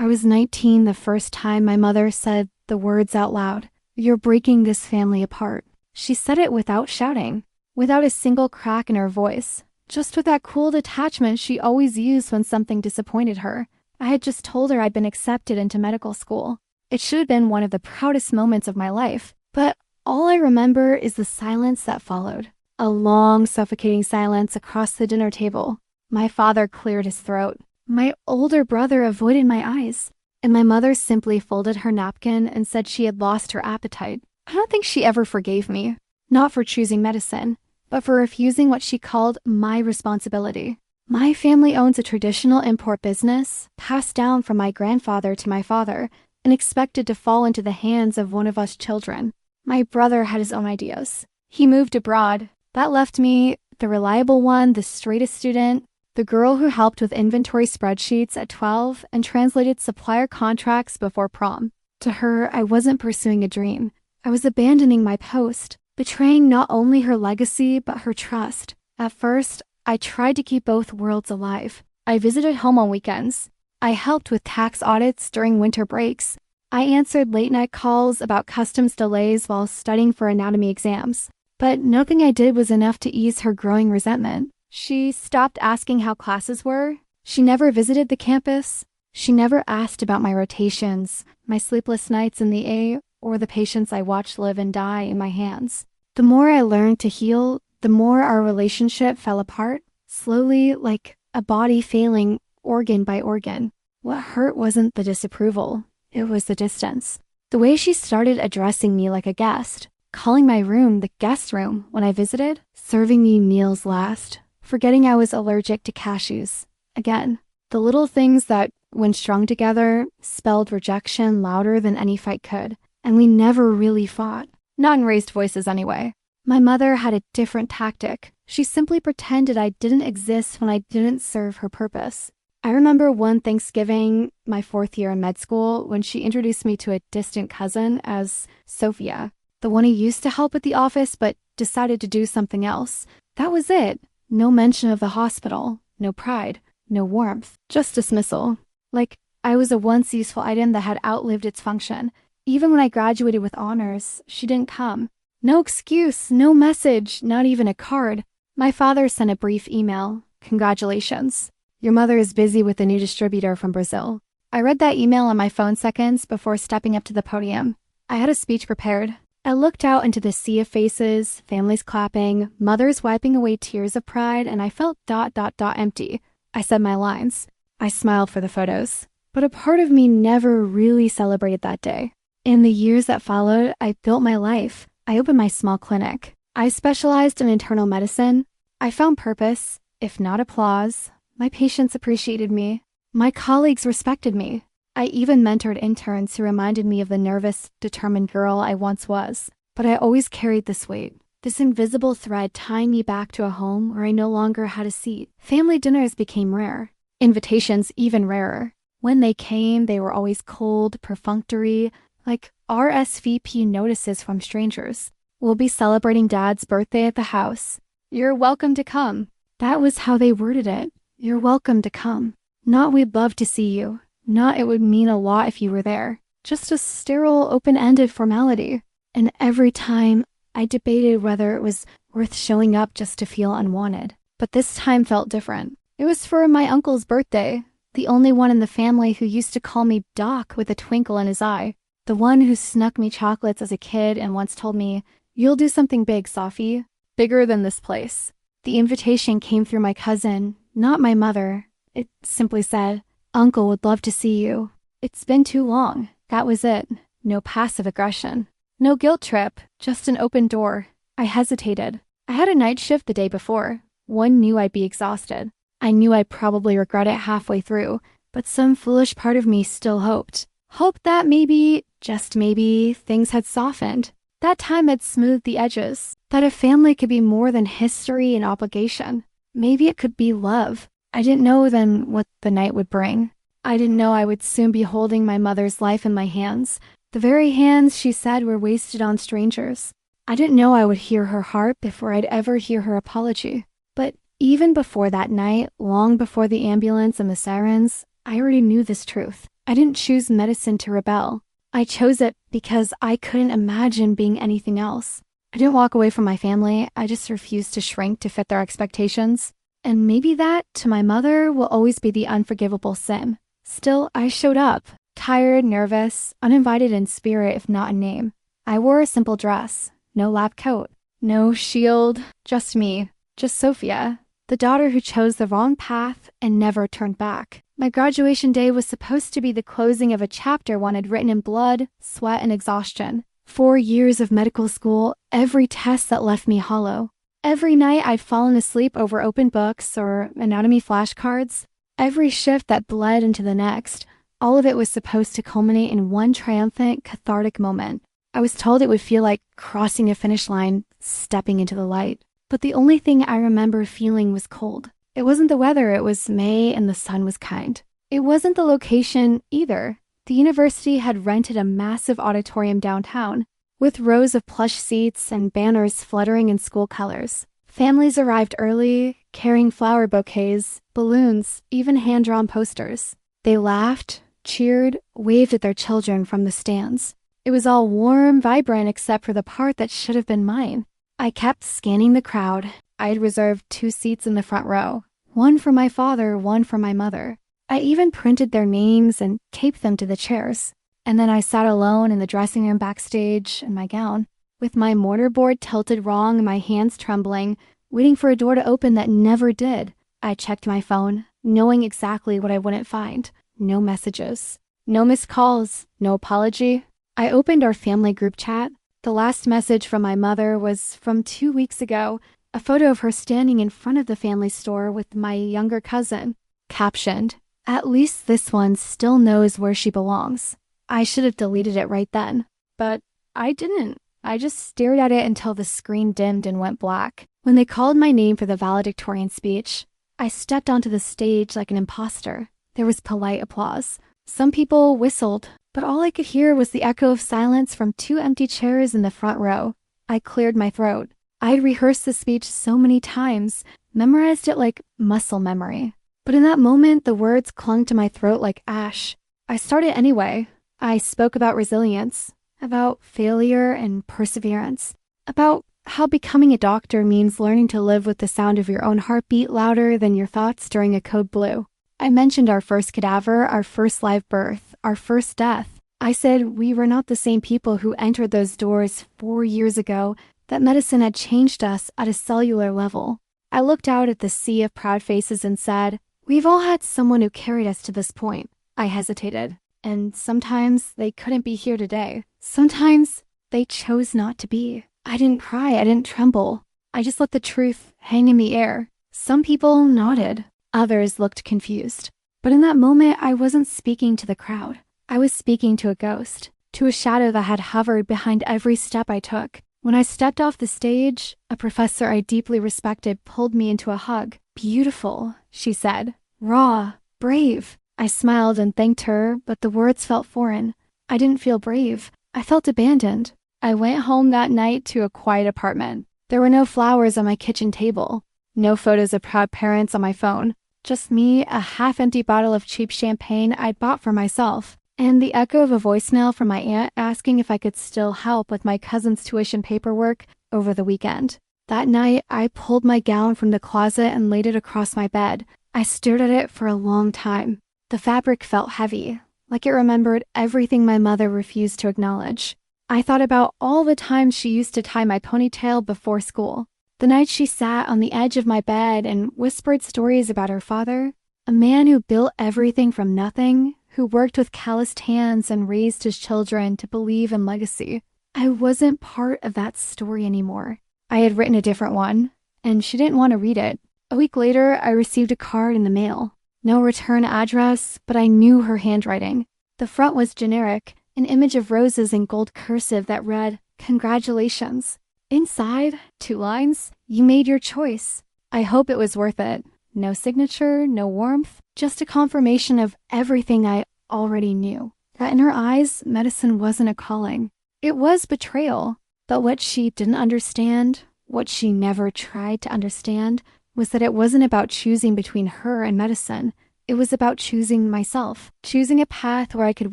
was 19 the first time my mother said the words out loud. "You're breaking this family apart." She said it without shouting, without a single crack in her voice, just with that cool detachment she always used when something disappointed her. I had just told her I'd been accepted into medical school. It should have been one of the proudest moments of my life, but all I remember is the silence that followed. A long, suffocating silence across the dinner table. My father cleared his throat. My older brother avoided my eyes, and my mother simply folded her napkin and said she had lost her appetite. I don't think she ever forgave me, not for choosing medicine, but for refusing what she called my responsibility. My family owns a traditional import business, passed down from my grandfather to my father, and expected to fall into the hands of one of us children. My brother had his own ideas. He moved abroad. That left me, the reliable one, the straightest student, the girl who helped with inventory spreadsheets at 12 and translated supplier contracts before prom. To her, I wasn't pursuing a dream. I was abandoning my post, betraying not only her legacy, but her trust. At first, I tried to keep both worlds alive. I visited home on weekends. I helped with tax audits during winter breaks. I answered late-night calls about customs delays while studying for anatomy exams. But nothing I did was enough to ease her growing resentment. She stopped asking how classes were. She never visited the campus. She never asked about my rotations, my sleepless nights in the A, or the patients I watched live and die in my hands. The more I learned to heal, the more our relationship fell apart, slowly, like a body failing organ by organ. What hurt wasn't the disapproval, it was the distance. The way she started addressing me like a guest, calling my room the guest room when I visited, serving me meals last, forgetting I was allergic to cashews. Again, the little things that, when strung together, spelled rejection louder than any fight could. And we never really fought. Not in raised voices anyway. My mother had a different tactic. She simply pretended I didn't exist when I didn't serve her purpose. I remember one Thanksgiving, my 4th year in med school, when she introduced me to a distant cousin as Sophia, the one who used to help at the office but decided to do something else. That was it. No mention of the hospital, no pride, no warmth, just dismissal. Like I was a once useful item that had outlived its function. Even when I graduated with honors, she didn't come. No excuse, no message, not even a card. My father sent a brief email. "Congratulations. Your mother is busy with a new distributor from Brazil." I read that email on my phone seconds before stepping up to the podium. I had a speech prepared. I looked out into the sea of faces, families clapping, mothers wiping away tears of pride, and I felt ... empty. I said my lines. I smiled for the photos. But a part of me never really celebrated that day. In the years that followed, I built my life. I opened my small clinic. I specialized in internal medicine. I found purpose, if not applause. My patients appreciated me. My colleagues respected me. I even mentored interns who reminded me of the nervous, determined girl I once was. But I always carried this weight, this invisible thread tying me back to a home where I no longer had a seat. Family dinners became rare. Invitations even rarer. When they came, they were always cold, perfunctory, like RSVP notices from strangers. "We'll be celebrating Dad's birthday at the house. You're welcome to come." That was how they worded it. "You're welcome to come." Not "we'd love to see you." Not "it would mean a lot if you were there." Just a sterile, open-ended formality. And every time, I debated whether it was worth showing up just to feel unwanted. But this time felt different. It was for my uncle's birthday, the only one in the family who used to call me Doc with a twinkle in his eye. The one who snuck me chocolates as a kid and once told me, "You'll do something big, Safi. Bigger than this place." The invitation came through my cousin, not my mother. It simply said, "Uncle would love to see you." It's been too long. That was it. No passive aggression. No guilt trip, just an open door. I hesitated. I had a night shift the day before. One knew I'd be exhausted. I knew I'd probably regret it halfway through, but some foolish part of me still hoped. Hoped that maybe, just maybe, things had softened. That time had smoothed the edges. That a family could be more than history and obligation. Maybe it could be love. I didn't know then what the night would bring. I didn't know I would soon be holding my mother's life in my hands. The very hands she said were wasted on strangers. I didn't know I would hear her heart before I'd ever hear her apology. But even before that night, long before the ambulance and the sirens, I already knew this truth. I didn't choose medicine to rebel. I chose it because I couldn't imagine being anything else. I didn't walk away from my family. I just refused to shrink to fit their expectations. And maybe that, to my mother, will always be the unforgivable sin. Still, I showed up, tired, nervous, uninvited in spirit if not in name. I wore a simple dress, no lab coat, no shield, just me, just Sophia, the daughter who chose the wrong path and never turned back. My graduation day was supposed to be the closing of a chapter one had written in blood, sweat, and exhaustion. 4 years of medical school, every test that left me hollow. Every night I'd fallen asleep over open books or anatomy flashcards. Every shift that bled into the next. All of it was supposed to culminate in one triumphant, cathartic moment. I was told it would feel like crossing a finish line, stepping into the light. But the only thing I remember feeling was cold. It wasn't the weather, it was May and the sun was kind. It wasn't the location either. The university had rented a massive auditorium downtown, with rows of plush seats and banners fluttering in school colors. Families arrived early, carrying flower bouquets, balloons, even hand-drawn posters. They laughed, cheered, waved at their children from the stands. It was all warm, vibrant, except for the part that should have been mine. I kept scanning the crowd. I had reserved 2 seats in the front row, one for my father, one for my mother. I even printed their names and taped them to the chairs. And then I sat alone in the dressing room backstage in my gown, with my mortarboard tilted wrong and my hands trembling, waiting for a door to open that never did. I checked my phone, knowing exactly what I wouldn't find. No messages, no missed calls, no apology. I opened our family group chat. The last message from my mother was from 2 weeks ago, a photo of her standing in front of the family store with my younger cousin, captioned, "At least this one still knows where she belongs." I should have deleted it right then, but I didn't. I just stared at it until the screen dimmed and went black. When they called my name for the valedictorian speech, I stepped onto the stage like an imposter. There was polite applause. Some people whistled, but all I could hear was the echo of silence from 2 empty chairs in the front row. I cleared my throat. I'd rehearsed the speech so many times, memorized it like muscle memory. But in that moment, the words clung to my throat like ash. I started anyway. I spoke about resilience, about failure and perseverance, about how becoming a doctor means learning to live with the sound of your own heartbeat louder than your thoughts during a code blue. I mentioned our first cadaver, our first live birth, our first death. I said we were not the same people who entered those doors 4 years ago, that medicine had changed us at a cellular level. I looked out at the sea of proud faces and said, "We've all had someone who carried us to this point." I hesitated. And sometimes they couldn't be here today. Sometimes they chose not to be. I didn't cry, I didn't tremble. I just let the truth hang in the air. Some people nodded. Others looked confused. But in that moment, I wasn't speaking to the crowd. I was speaking to a ghost, to a shadow that had hovered behind every step I took. When I stepped off the stage, a professor I deeply respected pulled me into a hug. "Beautiful," she said. "Raw, brave." I smiled and thanked her, but the words felt foreign. I didn't feel brave. I felt abandoned. I went home that night to a quiet apartment. There were no flowers on my kitchen table, no photos of proud parents on my phone, just me, a half-empty bottle of cheap champagne I'd bought for myself, and the echo of a voicemail from my aunt asking if I could still help with my cousin's tuition paperwork over the weekend. That night, I pulled my gown from the closet and laid it across my bed. I stared at it for a long time. The fabric felt heavy, like it remembered everything my mother refused to acknowledge. I thought about all the times she used to tie my ponytail before school. The night she sat on the edge of my bed and whispered stories about her father, a man who built everything from nothing, who worked with calloused hands and raised his children to believe in legacy. I wasn't part of that story anymore. I had written a different one, and she didn't want to read it. A week later, I received a card in the mail. No return address, but I knew her handwriting. The front was generic, an image of roses in gold cursive that read, "Congratulations." Inside, 2 lines, "You made your choice." I hope it was worth it. No signature, no warmth, just a confirmation of everything I already knew. That in her eyes, medicine wasn't a calling. It was betrayal. But what she didn't understand, what she never tried to understand, was that it wasn't about choosing between her and medicine. It was about choosing myself, choosing a path where I could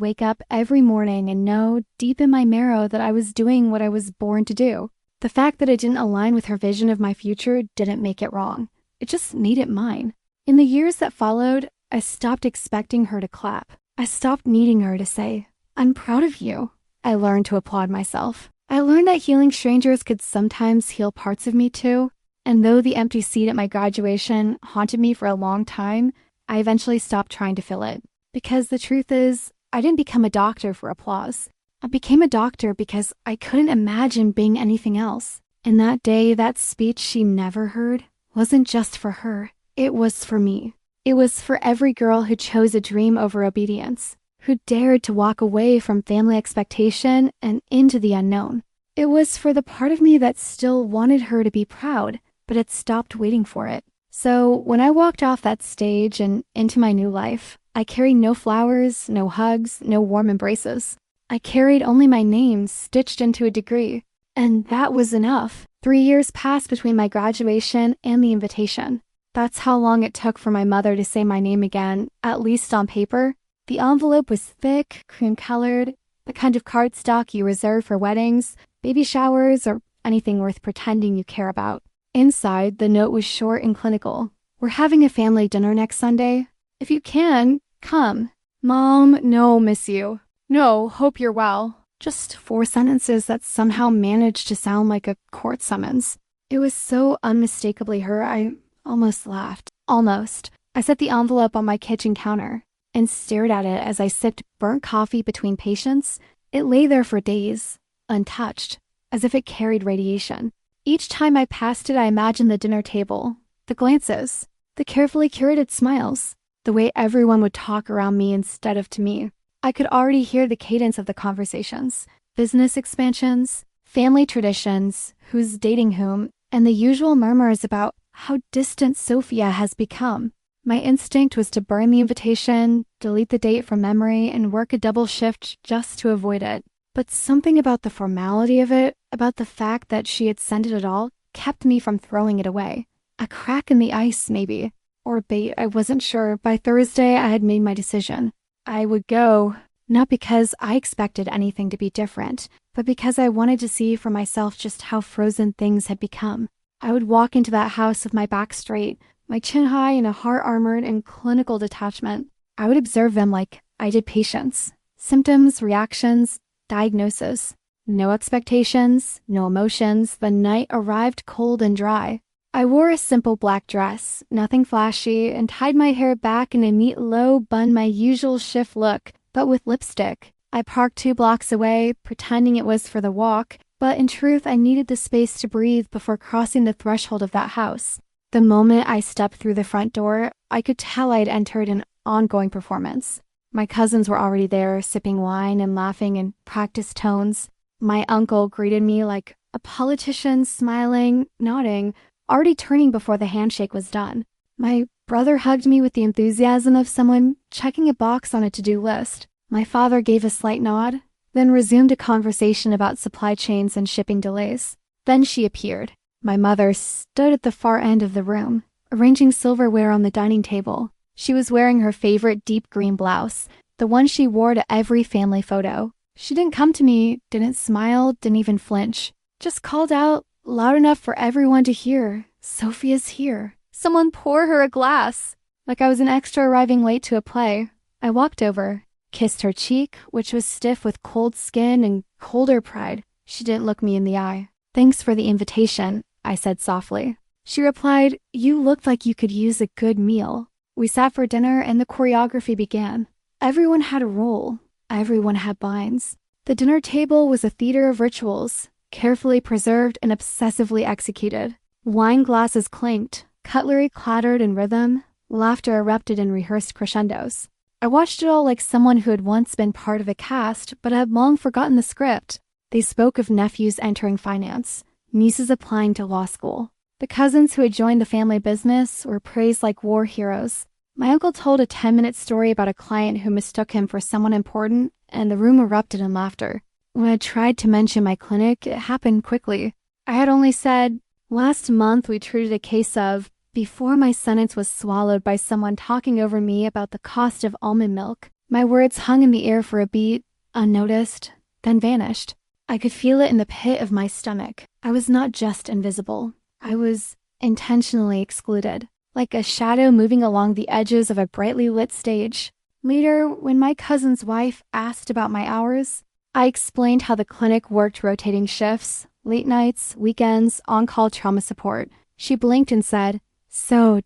wake up every morning and know deep in my marrow that I was doing what I was born to do. The fact that it didn't align with her vision of my future didn't make it wrong. It just made it mine. In the years that followed, I stopped expecting her to clap. I stopped needing her to say, "I'm proud of you." I learned to applaud myself. I learned that healing strangers could sometimes heal parts of me too. And though the empty seat at my graduation haunted me for a long time, I eventually stopped trying to fill it. Because the truth is, I didn't become a doctor for applause. I became a doctor because I couldn't imagine being anything else. And that day, that speech she never heard wasn't just for her. It was for me. It was for every girl who chose a dream over obedience, who dared to walk away from family expectation and into the unknown. It was for the part of me that still wanted her to be proud, but had stopped waiting for it. So when I walked off that stage and into my new life, I carried no flowers, no hugs, no warm embraces. I carried only my name stitched into a degree, and that was enough. 3 years passed between my graduation and the invitation. That's how long it took for my mother to say my name again, at least on paper. The envelope was thick, cream-colored, the kind of cardstock you reserve for weddings, baby showers, or anything worth pretending you care about. Inside, the note was short and clinical. "We're having a family dinner next Sunday. If you can, come. Mom, no, miss you. No, hope you're well." Just 4 sentences that somehow managed to sound like a court summons. It was so unmistakably her, I almost laughed. Almost. I set the envelope on my kitchen counter and stared at it as I sipped burnt coffee between patients. It lay there for days, untouched, as if it carried radiation. Each time I passed it, I imagined the dinner table, the glances, the carefully curated smiles, the way everyone would talk around me instead of to me. I could already hear the cadence of the conversations, business expansions, family traditions, who's dating whom, and the usual murmurs about how distant Sophia has become. My instinct was to burn the invitation, delete the date from memory, and work a double shift just to avoid it. But something about the formality of it, about the fact that she had sent it at all, kept me from throwing it away. A crack in the ice, maybe. Or bait, I wasn't sure. By Thursday, I had made my decision. I would go, not because I expected anything to be different, but because I wanted to see for myself just how frozen things had become. I would walk into that house with my back straight, my chin high and a heart armored in clinical detachment. I would observe them like I did patients. Symptoms, reactions, diagnosis. No expectations, no emotions. The night arrived cold and dry. I wore a simple black dress, nothing flashy, and tied my hair back in a neat low bun, my usual shift look, but with lipstick. I parked 2 blocks away, pretending it was for the walk, but in truth I needed the space to breathe before crossing the threshold of that house. The moment I stepped through the front door, I could tell I'd entered an ongoing performance. My cousins were already there, sipping wine and laughing in practiced tones. My uncle greeted me like a politician, smiling, nodding, already turning before the handshake was done. My brother hugged me with the enthusiasm of someone checking a box on a to-do list. My father gave a slight nod, then resumed a conversation about supply chains and shipping delays. Then she appeared. My mother stood at the far end of the room, arranging silverware on the dining table. She was wearing her favorite deep green blouse, the one she wore to every family photo. She didn't come to me, didn't smile, didn't even flinch. Just called out, loud enough for everyone to hear, "Sophia's here. Someone pour her a glass." Like I was an extra arriving late to a play. I walked over, kissed her cheek, which was stiff with cold skin and colder pride. She didn't look me in the eye. "Thanks for the invitation," I said softly. She replied, "You looked like you could use a good meal." We sat for dinner and the choreography began. Everyone had a role. Everyone had lines. The dinner table was a theater of rituals, carefully preserved and obsessively executed. Wine glasses clinked, cutlery clattered in rhythm, laughter erupted in rehearsed crescendos. I watched it all like someone who had once been part of a cast but had long forgotten the script. They spoke of nephews entering finance, nieces applying to law school. The cousins who had joined the family business were praised like war heroes. My uncle told a 10-minute story about a client who mistook him for someone important, and the room erupted in laughter. When I tried to mention my clinic, it happened quickly. I had only said, "Last month we treated a case of Before my sentence was swallowed by someone talking over me about the cost of almond milk, my words hung in the air for a beat, unnoticed, then vanished. I could feel it in the pit of my stomach. I was not just invisible. I was intentionally excluded, like a shadow moving along the edges of a brightly lit stage. Later, when my cousin's wife asked about my hours, I explained how the clinic worked rotating shifts, late nights, weekends, on-call trauma support. She blinked and said, "So, ...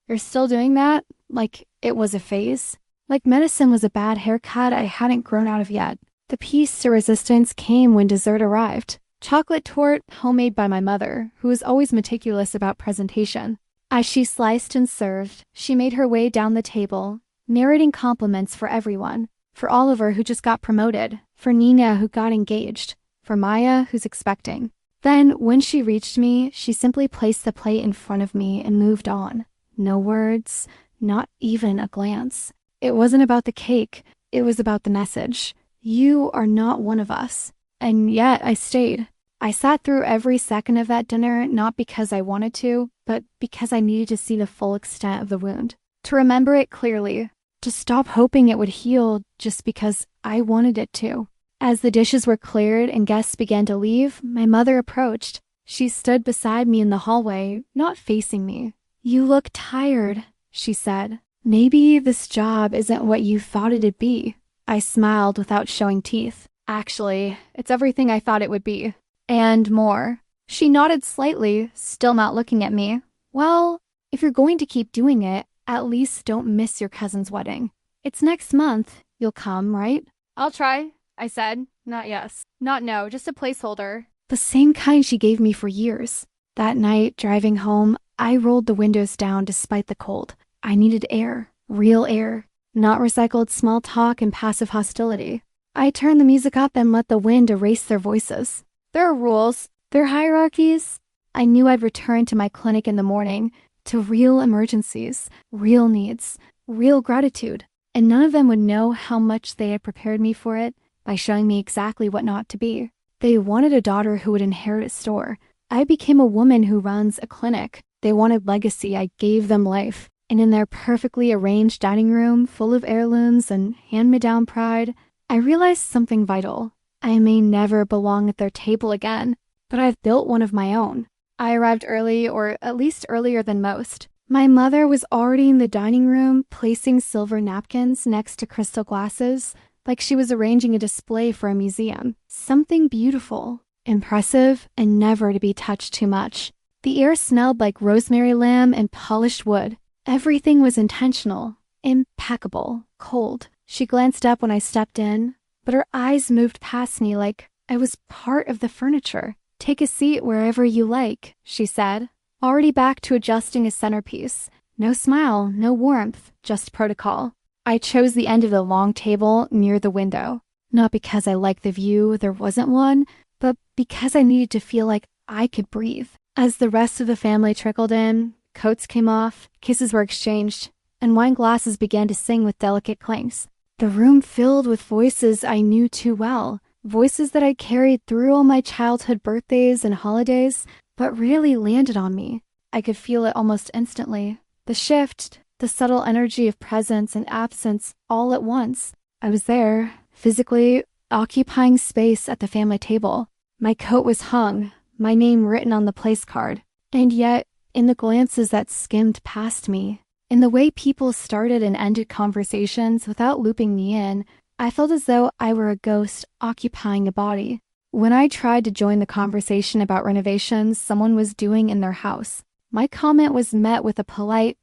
You're still doing that?" Like it was a phase. Like medicine was a bad haircut I hadn't grown out of yet. The peace to resistance came when dessert arrived. Chocolate torte, homemade by my mother, who was always meticulous about presentation. As she sliced and served, she made her way down the table, narrating compliments for everyone. For Oliver, who just got promoted. For Nina, who got engaged. For Maya, who's expecting. Then, when she reached me, she simply placed the plate in front of me and moved on. No words, not even a glance. It wasn't about the cake, it was about the message. You are not one of us. And yet, I stayed. I sat through every second of that dinner, not because I wanted to, but because I needed to see the full extent of the wound. To remember it clearly. To stop hoping it would heal just because I wanted it to. As the dishes were cleared and guests began to leave, my mother approached. She stood beside me in the hallway, not facing me. "You look tired," she said. "Maybe this job isn't what you thought it'd be." I smiled without showing teeth. "Actually, it's everything I thought it would be. And more." She nodded slightly, still not looking at me. "Well, if you're going to keep doing it, at least don't miss your cousin's wedding. It's next month. You'll come, right?" "I'll try," I said. Not yes. Not no, just a placeholder. The same kind she gave me for years. That night, driving home, I rolled the windows down despite the cold. I needed air. Real air. Not recycled small talk and passive hostility. I turned the music up and let the wind erase their voices. There are rules. There are hierarchies. I knew I'd return to my clinic in the morning, to real emergencies, real needs, real gratitude. And none of them would know how much they had prepared me for it by showing me exactly what not to be. They wanted a daughter who would inherit a store. I became a woman who runs a clinic. They wanted legacy. I gave them life. And in their perfectly arranged dining room, full of heirlooms and hand-me-down pride, I realized something vital. I may never belong at their table again, but I've built one of my own. I arrived early, or at least earlier than most. My mother was already in the dining room, placing silver napkins next to crystal glasses, like she was arranging a display for a museum. Something beautiful, impressive, and never to be touched too much. The air smelled like rosemary lamb and polished wood. Everything was intentional, impeccable, cold. She glanced up when I stepped in, but her eyes moved past me like I was part of the furniture. "Take a seat wherever you like," she said, already back to adjusting a centerpiece. No smile, no warmth, just protocol. I chose the end of the long table near the window. Not because I liked the view, there wasn't one, but because I needed to feel like I could breathe. As the rest of the family trickled in, coats came off, kisses were exchanged, and wine glasses began to sing with delicate clanks. The room filled with voices I knew too well, voices that I carried through all my childhood birthdays and holidays, but really landed on me. I could feel it almost instantly. The shift, the subtle energy of presence and absence all at once. I was there, physically occupying space at the family table. My coat was hung, my name written on the place card. And yet, in the glances that skimmed past me, in the way people started and ended conversations without looping me in, I felt as though I were a ghost occupying a body. When I tried to join the conversation about renovations someone was doing in their house, my comment was met with a polite,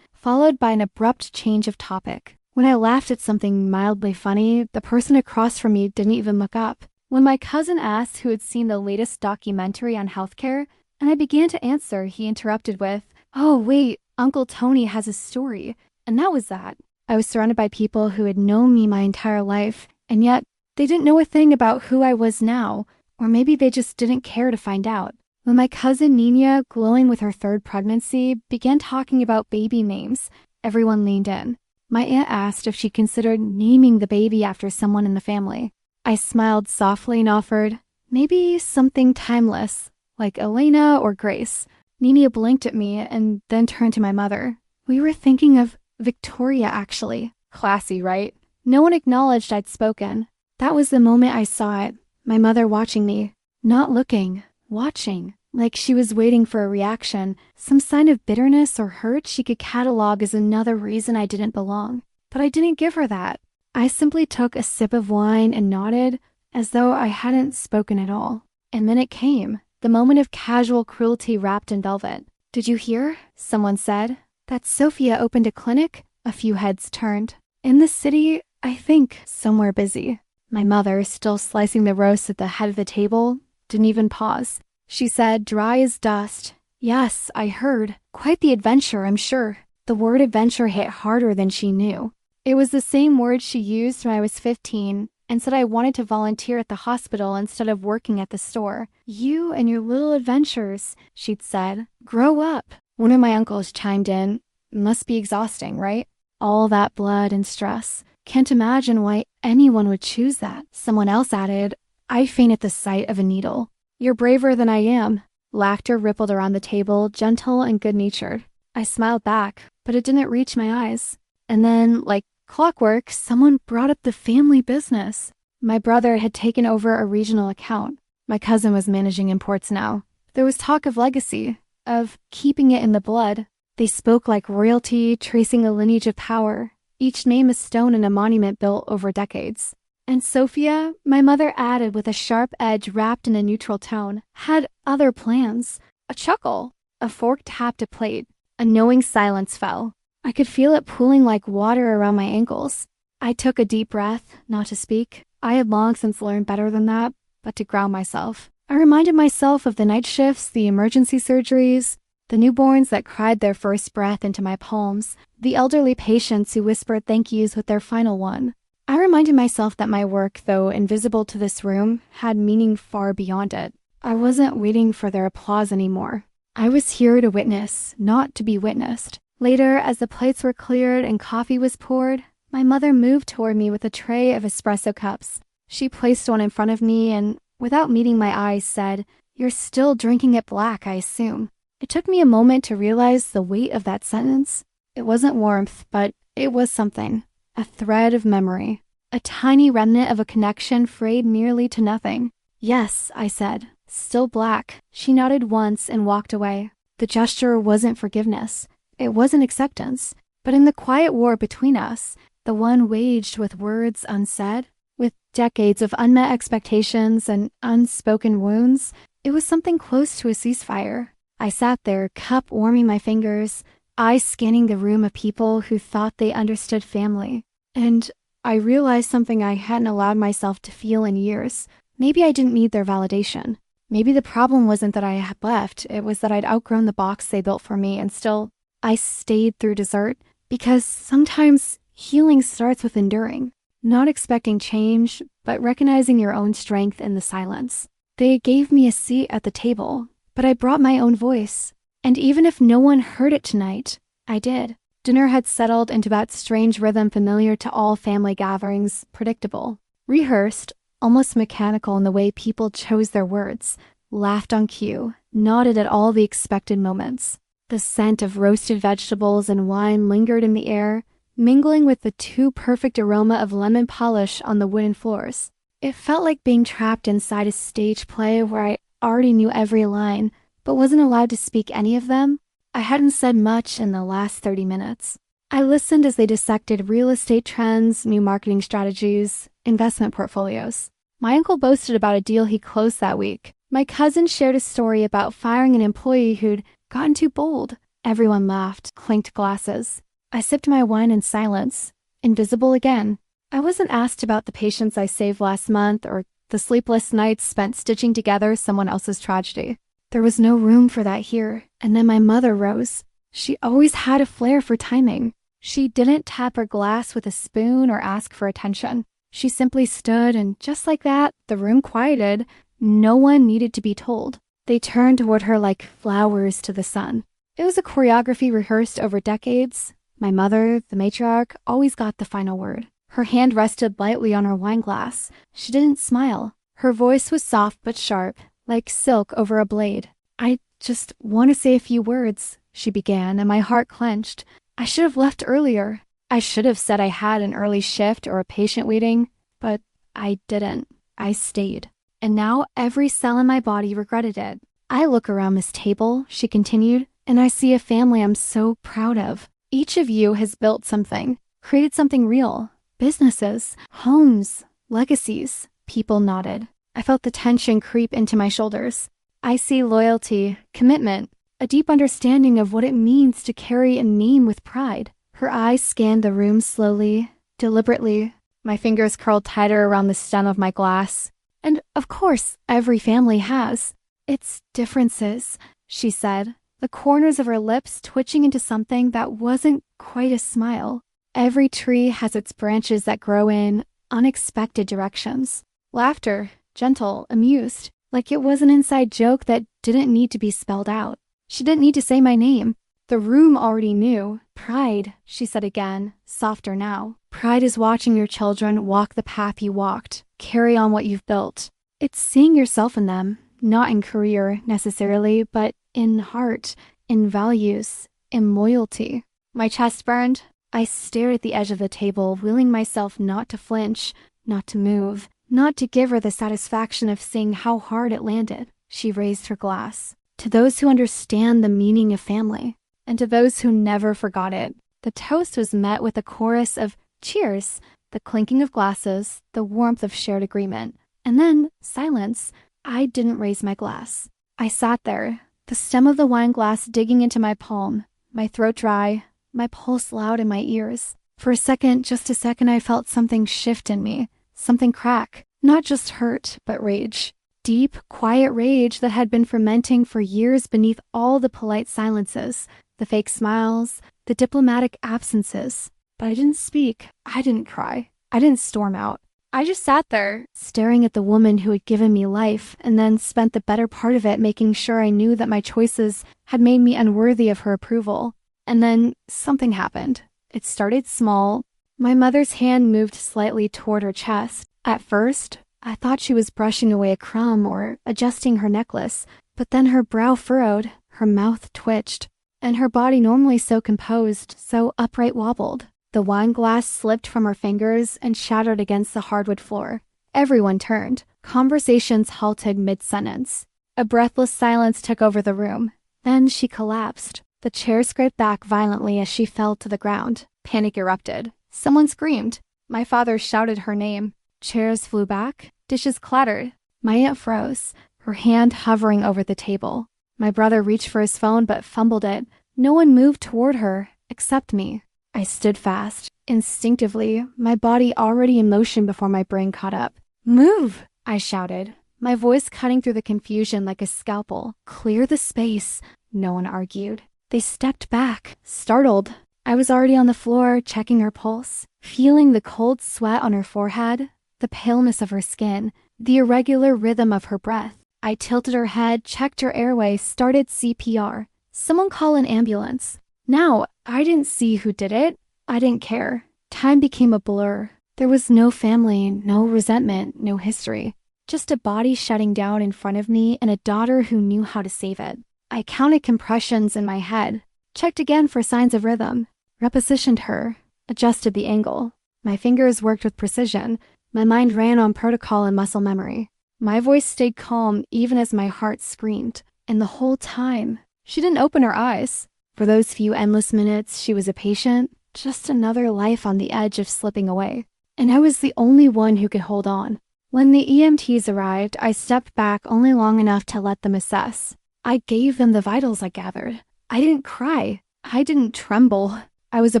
followed by an abrupt change of topic. When I laughed at something mildly funny, the person across from me didn't even look up. When my cousin asked who had seen the latest documentary on healthcare, and I began to answer, he interrupted with, "Oh, wait, Uncle Tony has a story." And that was that. I was surrounded by people who had known me my entire life, and yet they didn't know a thing about who I was now, or maybe they just didn't care to find out. When my cousin Nina, glowing with her third pregnancy, began talking about baby names, everyone leaned in. My aunt asked if she considered naming the baby after someone in the family. I smiled softly and offered, maybe something timeless, like Elena or Grace. Nina blinked at me and then turned to my mother. We were thinking of Victoria, actually. Classy, right? No one acknowledged I'd spoken. That was the moment I saw it. My mother watching me. Not looking. Watching. Like she was waiting for a reaction. Some sign of bitterness or hurt she could catalog as another reason I didn't belong. But I didn't give her that. I simply took a sip of wine and nodded, as though I hadn't spoken at all. And then it came. The moment of casual cruelty wrapped in velvet. "Did you hear?" someone said. "That Sophia opened a clinic?" A few heads turned. "In the city, I think, somewhere busy." My mother, still slicing the roast at the head of the table, didn't even pause. She said, dry as dust, "Yes, I heard. Quite the adventure, I'm sure." The word adventure hit harder than she knew. It was the same word she used when I was 15 and said I wanted to volunteer at the hospital instead of working at the store. "You and your little adventures," she'd said. "Grow up." One of my uncles chimed in, "Must be exhausting, right?" All that blood and stress. "Can't imagine why anyone would choose that." Someone else added, "I faint at the sight of a needle." "You're braver than I am." Laughter rippled around the table, gentle and good-natured. I smiled back, but it didn't reach my eyes. And then, like clockwork, someone brought up the family business. My brother had taken over a regional account. My cousin was managing imports now. There was talk of legacy, of keeping it in the blood. They spoke like royalty, tracing a lineage of power, each name a stone in a monument built over decades. And Sophia, my mother added with a sharp edge wrapped in a neutral tone, had other plans. A chuckle. A fork tapped a plate. A knowing silence fell. I could feel it pooling like water around my ankles. I took a deep breath, not to speak. I had long since learned better than that, but to ground myself. I reminded myself of the night shifts, the emergency surgeries, the newborns that cried their first breath into my palms, the elderly patients who whispered thank yous with their final one. I reminded myself that my work, though invisible to this room, had meaning far beyond it. I wasn't waiting for their applause anymore. I was here to witness, not to be witnessed. Later, as the plates were cleared and coffee was poured, my mother moved toward me with a tray of espresso cups. She placed one in front of me and, without meeting my eyes, said, "You're still drinking it black, I assume." It took me a moment to realize the weight of that sentence. It wasn't warmth, but it was something. A thread of memory. A tiny remnant of a connection frayed nearly to nothing. "Yes," I said. "Still black." She nodded once and walked away. The gesture wasn't forgiveness. It wasn't acceptance. But in the quiet war between us, the one waged with words unsaid, with decades of unmet expectations and unspoken wounds, it was something close to a ceasefire. I sat there, cup warming my fingers, eyes scanning the room of people who thought they understood family. And I realized something I hadn't allowed myself to feel in years. Maybe I didn't need their validation. Maybe the problem wasn't that I had left, it was that I'd outgrown the box they built for me, and still, I stayed through dessert. Because sometimes healing starts with enduring. Not expecting change, but recognizing your own strength in the silence. They gave me a seat at the table, but I brought my own voice. And even if no one heard it tonight, I did. Dinner had settled into that strange rhythm familiar to all family gatherings, predictable, rehearsed, almost mechanical in the way people chose their words, laughed on cue, nodded at all the expected moments. The scent of roasted vegetables and wine lingered in the air, mingling with the too perfect aroma of lemon polish on the wooden floors. It felt like being trapped inside a stage play where I already knew every line, but wasn't allowed to speak any of them. I hadn't said much in the last 30 minutes. I listened as they dissected real estate trends, new marketing strategies, investment portfolios. My uncle boasted about a deal he closed that week. My cousin shared a story about firing an employee who'd gotten too bold. Everyone laughed, clinked glasses. I sipped my wine in silence, invisible again. I wasn't asked about the patients I saved last month or the sleepless nights spent stitching together someone else's tragedy. There was no room for that here. And then my mother rose. She always had a flair for timing. She didn't tap her glass with a spoon or ask for attention. She simply stood, and just like that, the room quieted. No one needed to be told. They turned toward her like flowers to the sun. It was a choreography rehearsed over decades. My mother, the matriarch, always got the final word. Her hand rested lightly on her wine glass. She didn't smile. Her voice was soft but sharp, like silk over a blade. I Just want to say a few words, she began, and my heart clenched. I should have left earlier. I should have said I had an early shift or a patient waiting, but I didn't. I stayed. And now every cell in my body regretted it. I look around this table, she continued, and I see a family I'm so proud of. Each of you has built something, created something real. Businesses, homes, legacies. People nodded. I felt the tension creep into my shoulders. I see loyalty, commitment, a deep understanding of what it means to carry a name with pride. Her eyes scanned the room slowly, deliberately. My fingers curled tighter around the stem of my glass. And of course, every family has its differences, she said, the corners of her lips twitching into something that wasn't quite a smile. Every tree has its branches that grow in unexpected directions. Laughter, gentle, amused, like it was an inside joke that didn't need to be spelled out. She didn't need to say my name. The room already knew. Pride, she said again, softer now. Pride is watching your children walk the path you walked, carry on what you've built. It's seeing yourself in them, not in career necessarily, but in heart, in values, in loyalty. My chest burned. I stared at the edge of the table, willing myself not to flinch, not to move, not to give her the satisfaction of seeing how hard it landed. She raised her glass. To those who understand the meaning of family, and to those who never forgot it. The toast was met with a chorus of cheers, the clinking of glasses, the warmth of shared agreement, and then silence. I didn't raise my glass. I sat there, the stem of the wine glass digging into my palm, my throat dry, my pulse loud in my ears. For a second, just a second, I felt something shift in me, something crack, not just hurt, but rage. Deep, quiet rage that had been fermenting for years beneath all the polite silences, the fake smiles, the diplomatic absences. But I didn't speak. I didn't cry. I didn't storm out. I just sat there, staring at the woman who had given me life, and then spent the better part of it making sure I knew that my choices had made me unworthy of her approval. And then something happened. It started small. My mother's hand moved slightly toward her chest. At first, I thought she was brushing away a crumb or adjusting her necklace, but then her brow furrowed, her mouth twitched, and her body, normally so composed, so upright, wobbled. The wine glass slipped from her fingers and shattered against the hardwood floor. Everyone turned. Conversations halted mid-sentence. A breathless silence took over the room. Then she collapsed. The chair scraped back violently as she fell to the ground. Panic erupted. Someone screamed. My father shouted her name. Chairs flew back. Dishes clattered. My aunt froze, her hand hovering over the table. My brother reached for his phone but fumbled it. No one moved toward her, except me. I stood fast. Instinctively, my body already in motion before my brain caught up. "Move!" I shouted, my voice cutting through the confusion like a scalpel. "Clear the space." No one argued. They stepped back, startled. I was already on the floor, checking her pulse, feeling the cold sweat on her forehead, the paleness of her skin, the irregular rhythm of her breath. I tilted her head, checked her airway, started CPR. Someone call an ambulance. Now, I didn't see who did it. I didn't care. Time became a blur. There was no family, no resentment, no history. Just a body shutting down in front of me and a daughter who knew how to save it. I counted compressions in my head, checked again for signs of rhythm, repositioned her, adjusted the angle. My fingers worked with precision. My mind ran on protocol and muscle memory. My voice stayed calm even as my heart screamed. And the whole time, she didn't open her eyes. For those few endless minutes, she was a patient, just another life on the edge of slipping away. And I was the only one who could hold on. When the EMTs arrived, I stepped back only long enough to let them assess. I gave them the vitals I gathered. I didn't cry. I didn't tremble. I was a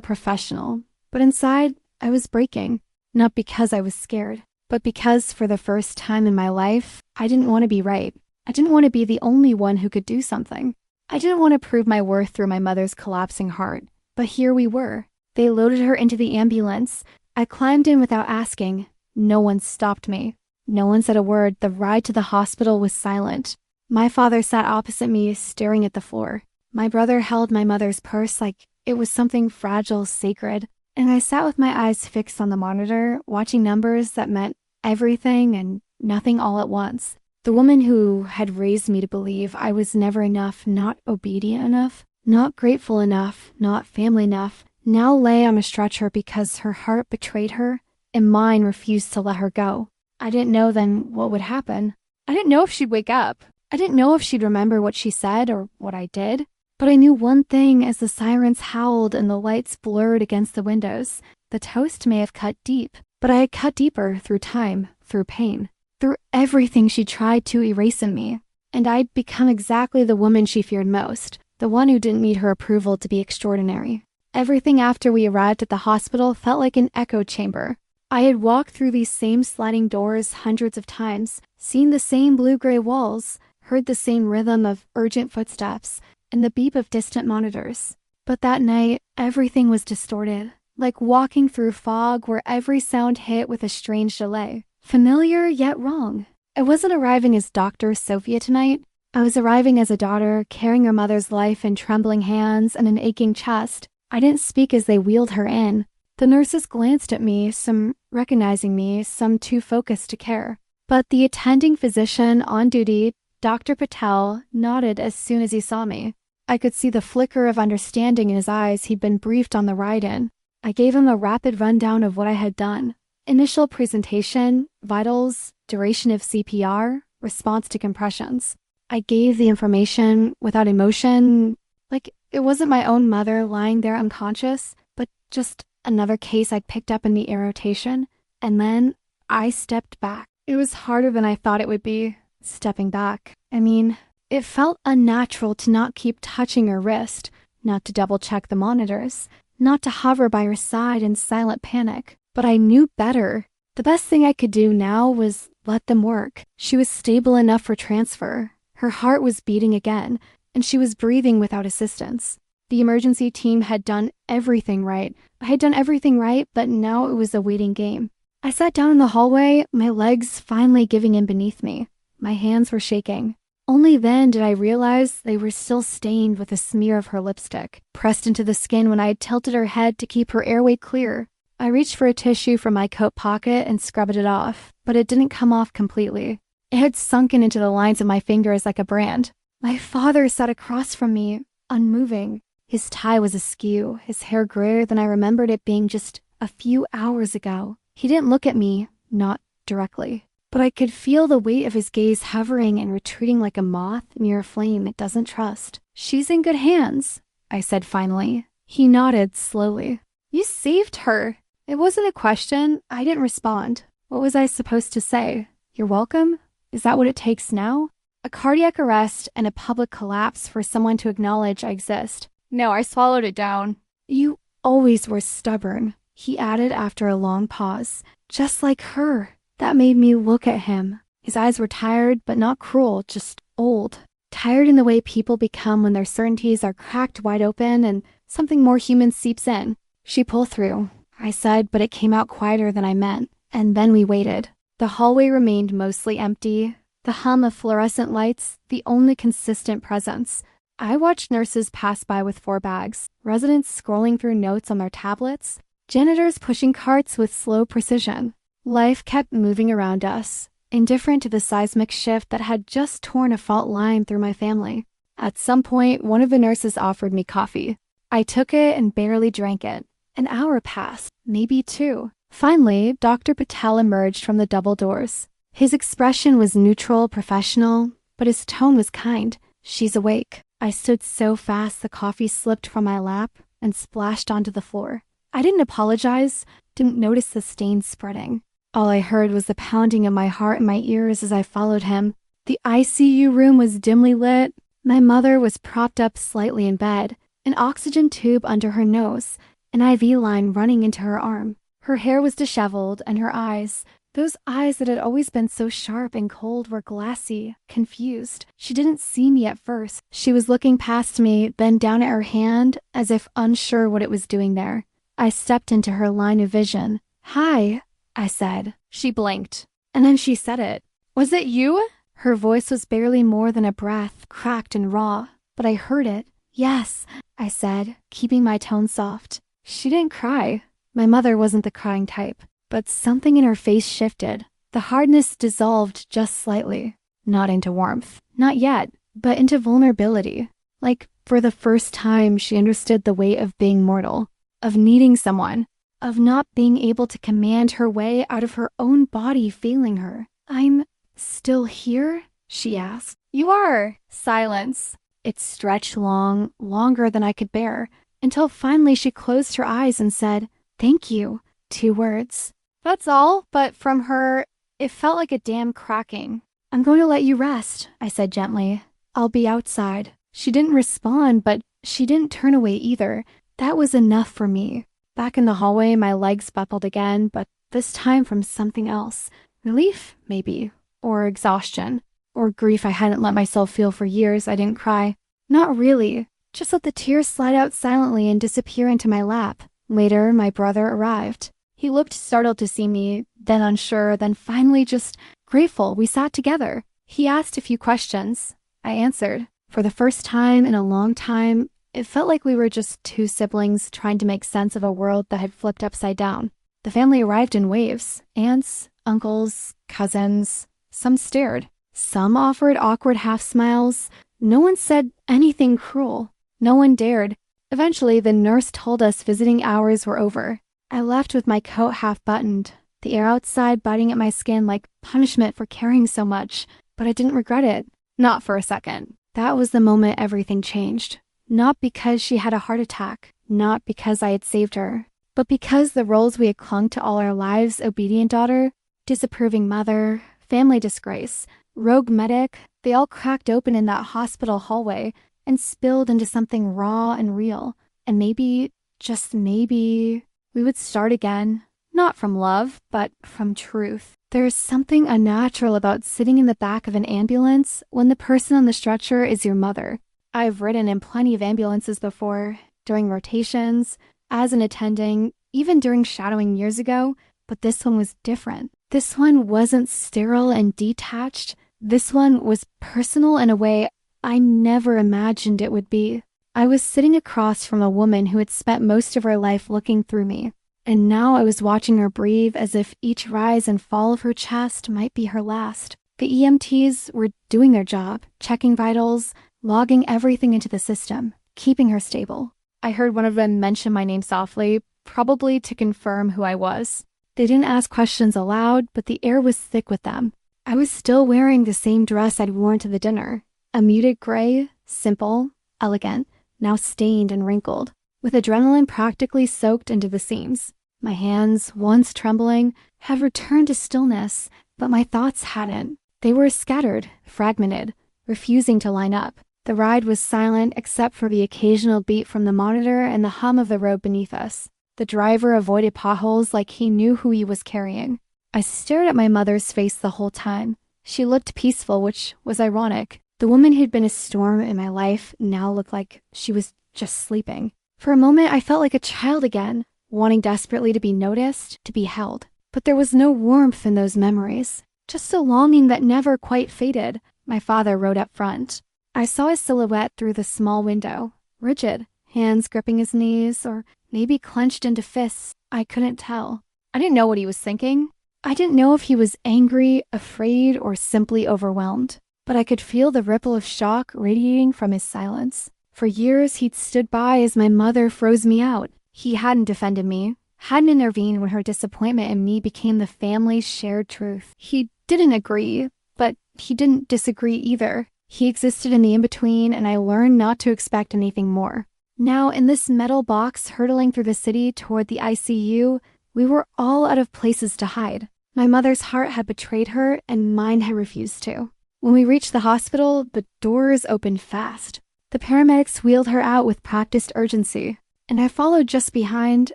professional. But inside, I was breaking. Not because I was scared, but because for the first time in my life, I didn't want to be right. I didn't want to be the only one who could do something. I didn't want to prove my worth through my mother's collapsing heart. But here we were. They loaded her into the ambulance. I climbed in without asking. No one stopped me. No one said a word. The ride to the hospital was silent. My father sat opposite me, staring at the floor. My brother held my mother's purse like it was something fragile, sacred. And I sat with my eyes fixed on the monitor, watching numbers that meant everything and nothing all at once. The woman who had raised me to believe I was never enough, not obedient enough, not grateful enough, not family enough, now lay on a stretcher because her heart betrayed her and mine refused to let her go. I didn't know then what would happen. I didn't know if she'd wake up. I didn't know if she'd remember what she said or what I did. But I knew one thing as the sirens howled and the lights blurred against the windows. The toast may have cut deep, but I had cut deeper through time, through pain, through everything she tried to erase in me. And I'd become exactly the woman she feared most, the one who didn't need her approval to be extraordinary. Everything after we arrived at the hospital felt like an echo chamber. I had walked through these same sliding doors hundreds of times, seen the same blue-gray walls, heard the same rhythm of urgent footsteps, and the beep of distant monitors. But that night, everything was distorted, like walking through fog where every sound hit with a strange delay. Familiar yet wrong. I wasn't arriving as Dr. Sophia tonight. I was arriving as a daughter, carrying her mother's life in trembling hands and an aching chest. I didn't speak as they wheeled her in. The nurses glanced at me, some recognizing me, some too focused to care. But the attending physician on duty, Dr. Patel, nodded as soon as he saw me. I could see the flicker of understanding in his eyes he'd been briefed on the ride in. I gave him a rapid rundown of what I had done. Initial presentation, vitals, duration of CPR, response to compressions. I gave the information without emotion, like it wasn't my own mother lying there unconscious, but just another case I'd picked up in the air rotation. And then I stepped back. It was harder than I thought it would be, stepping back. I mean, it felt unnatural to not keep touching her wrist, not to double-check the monitors, not to hover by her side in silent panic. But I knew better. The best thing I could do now was let them work. She was stable enough for transfer. Her heart was beating again, and she was breathing without assistance. The emergency team had done everything right. I had done everything right, but now it was a waiting game. I sat down in the hallway, my legs finally giving in beneath me. My hands were shaking. Only then did I realize they were still stained with a smear of her lipstick, pressed into the skin when I had tilted her head to keep her airway clear. I reached for a tissue from my coat pocket and scrubbed it off, but it didn't come off completely. It had sunken into the lines of my fingers like a brand. My father sat across from me, unmoving. His tie was askew, his hair grayer than I remembered it being just a few hours ago. He didn't look at me, not directly, but I could feel the weight of his gaze hovering and retreating like a moth near a flame it doesn't trust. "She's in good hands," I said finally. He nodded slowly. "You saved her." It wasn't a question. I didn't respond. What was I supposed to say? "You're welcome"? Is that what it takes now? A cardiac arrest and a public collapse for someone to acknowledge I exist. No, I swallowed it down. "You always were stubborn," he added after a long pause. "Just like her." That made me look at him. His eyes were tired, but not cruel, just old. Tired in the way people become when their certainties are cracked wide open and something more human seeps in. "She pulled through," I said, but it came out quieter than I meant. And then we waited. The hallway remained mostly empty. The hum of fluorescent lights, the only consistent presence. I watched nurses pass by with 4 bags, residents scrolling through notes on their tablets, janitors pushing carts with slow precision. Life kept moving around us, indifferent to the seismic shift that had just torn a fault line through my family. At some point, one of the nurses offered me coffee. I took it and barely drank it. An hour passed, maybe 2. Finally, Dr. Patel emerged from the double doors. His expression was neutral, professional, but his tone was kind. "She's awake." I stood so fast the coffee slipped from my lap and splashed onto the floor. I didn't apologize, didn't notice the stains spreading. All I heard was the pounding of my heart in my ears as I followed him. The ICU room was dimly lit. My mother was propped up slightly in bed, an oxygen tube under her nose, an IV line running into her arm. Her hair was disheveled, and her eyes, those eyes that had always been so sharp and cold, were glassy, confused. She didn't see me at first. She was looking past me, then down at her hand, as if unsure what it was doing there. I stepped into her line of vision. "Hi," I said. She blinked, and then she said it. "Was it you?" Her voice was barely more than a breath, cracked and raw, but I heard it. "Yes," I said, keeping my tone soft. She didn't cry. My mother wasn't the crying type, but something in her face shifted. The hardness dissolved just slightly. not into warmth. Not yet, but into vulnerability. Like, for the first time, she understood the weight of being mortal, of needing someone, of not being able to command her way out of her own body failing her. "I'm still here?" she asked. "You are." Silence. It stretched long, longer than I could bear, until finally she closed her eyes and said, "Thank you." 2 words. That's all, but from her, it felt like a dam cracking. "I'm going to let you rest," I said gently. "I'll be outside." She didn't respond, but she didn't turn away either. That was enough for me. Back in the hallway, my legs buckled again, but this time from something else. Relief, maybe. Or exhaustion. Or grief I hadn't let myself feel for years. I didn't cry. Not really. Just let the tears slide out silently and disappear into my lap. Later, my brother arrived. He looked startled to see me, then unsure, then finally just grateful we sat together. He asked a few questions. I answered. For the first time in a long time, it felt like we were just 2 siblings trying to make sense of a world that had flipped upside down. The family arrived in waves. Aunts, uncles, cousins. Some stared. Some offered awkward half-smiles. No one said anything cruel. No one dared. Eventually, the nurse told us visiting hours were over. I left with my coat half-buttoned, the air outside biting at my skin like punishment for caring so much, but I didn't regret it. Not for a second. That was the moment everything changed. Not because she had a heart attack, not because I had saved her, but because the roles we had clung to all our lives, obedient daughter, disapproving mother, family disgrace, rogue medic, they all cracked open in that hospital hallway and spilled into something raw and real. And maybe, just maybe, we would start again, not from love, but from truth. There's something unnatural about sitting in the back of an ambulance when the person on the stretcher is your mother. I've ridden in plenty of ambulances before, during rotations, as an attending, even during shadowing years ago, but this one was different. This one wasn't sterile and detached. This one was personal in a way I never imagined it would be. I was sitting across from a woman who had spent most of her life looking through me, and now I was watching her breathe as if each rise and fall of her chest might be her last. The EMTs were doing their job, checking vitals, logging everything into the system, keeping her stable. I heard one of them mention my name softly, probably to confirm who I was. They didn't ask questions aloud, but the air was thick with them. I was still wearing the same dress I'd worn to the dinner. A muted gray, simple, elegant, now stained and wrinkled, with adrenaline practically soaked into the seams. My hands, once trembling, had returned to stillness, but my thoughts hadn't. They were scattered, fragmented, refusing to line up. The ride was silent except for the occasional beat from the monitor and the hum of the road beneath us. The driver avoided potholes like he knew who he was carrying. I stared at my mother's face the whole time. She looked peaceful, which was ironic. The woman who'd been a storm in my life now looked like she was just sleeping. For a moment, I felt like a child again, wanting desperately to be noticed, to be held. But there was no warmth in those memories, just a longing that never quite faded. My father rode up front. I saw his silhouette through the small window, rigid, hands gripping his knees, or maybe clenched into fists. I couldn't tell. I didn't know what he was thinking. I didn't know if he was angry, afraid, or simply overwhelmed. But I could feel the ripple of shock radiating from his silence. For years, he'd stood by as my mother froze me out. He hadn't defended me, hadn't intervened when her disappointment in me became the family's shared truth. He didn't agree, but he didn't disagree either. He existed in the in-between, and I learned not to expect anything more. Now, in this metal box hurtling through the city toward the ICU, we were all out of places to hide. My mother's heart had betrayed her, and mine had refused to. When we reached the hospital, the doors opened fast. The paramedics wheeled her out with practiced urgency, and I followed just behind,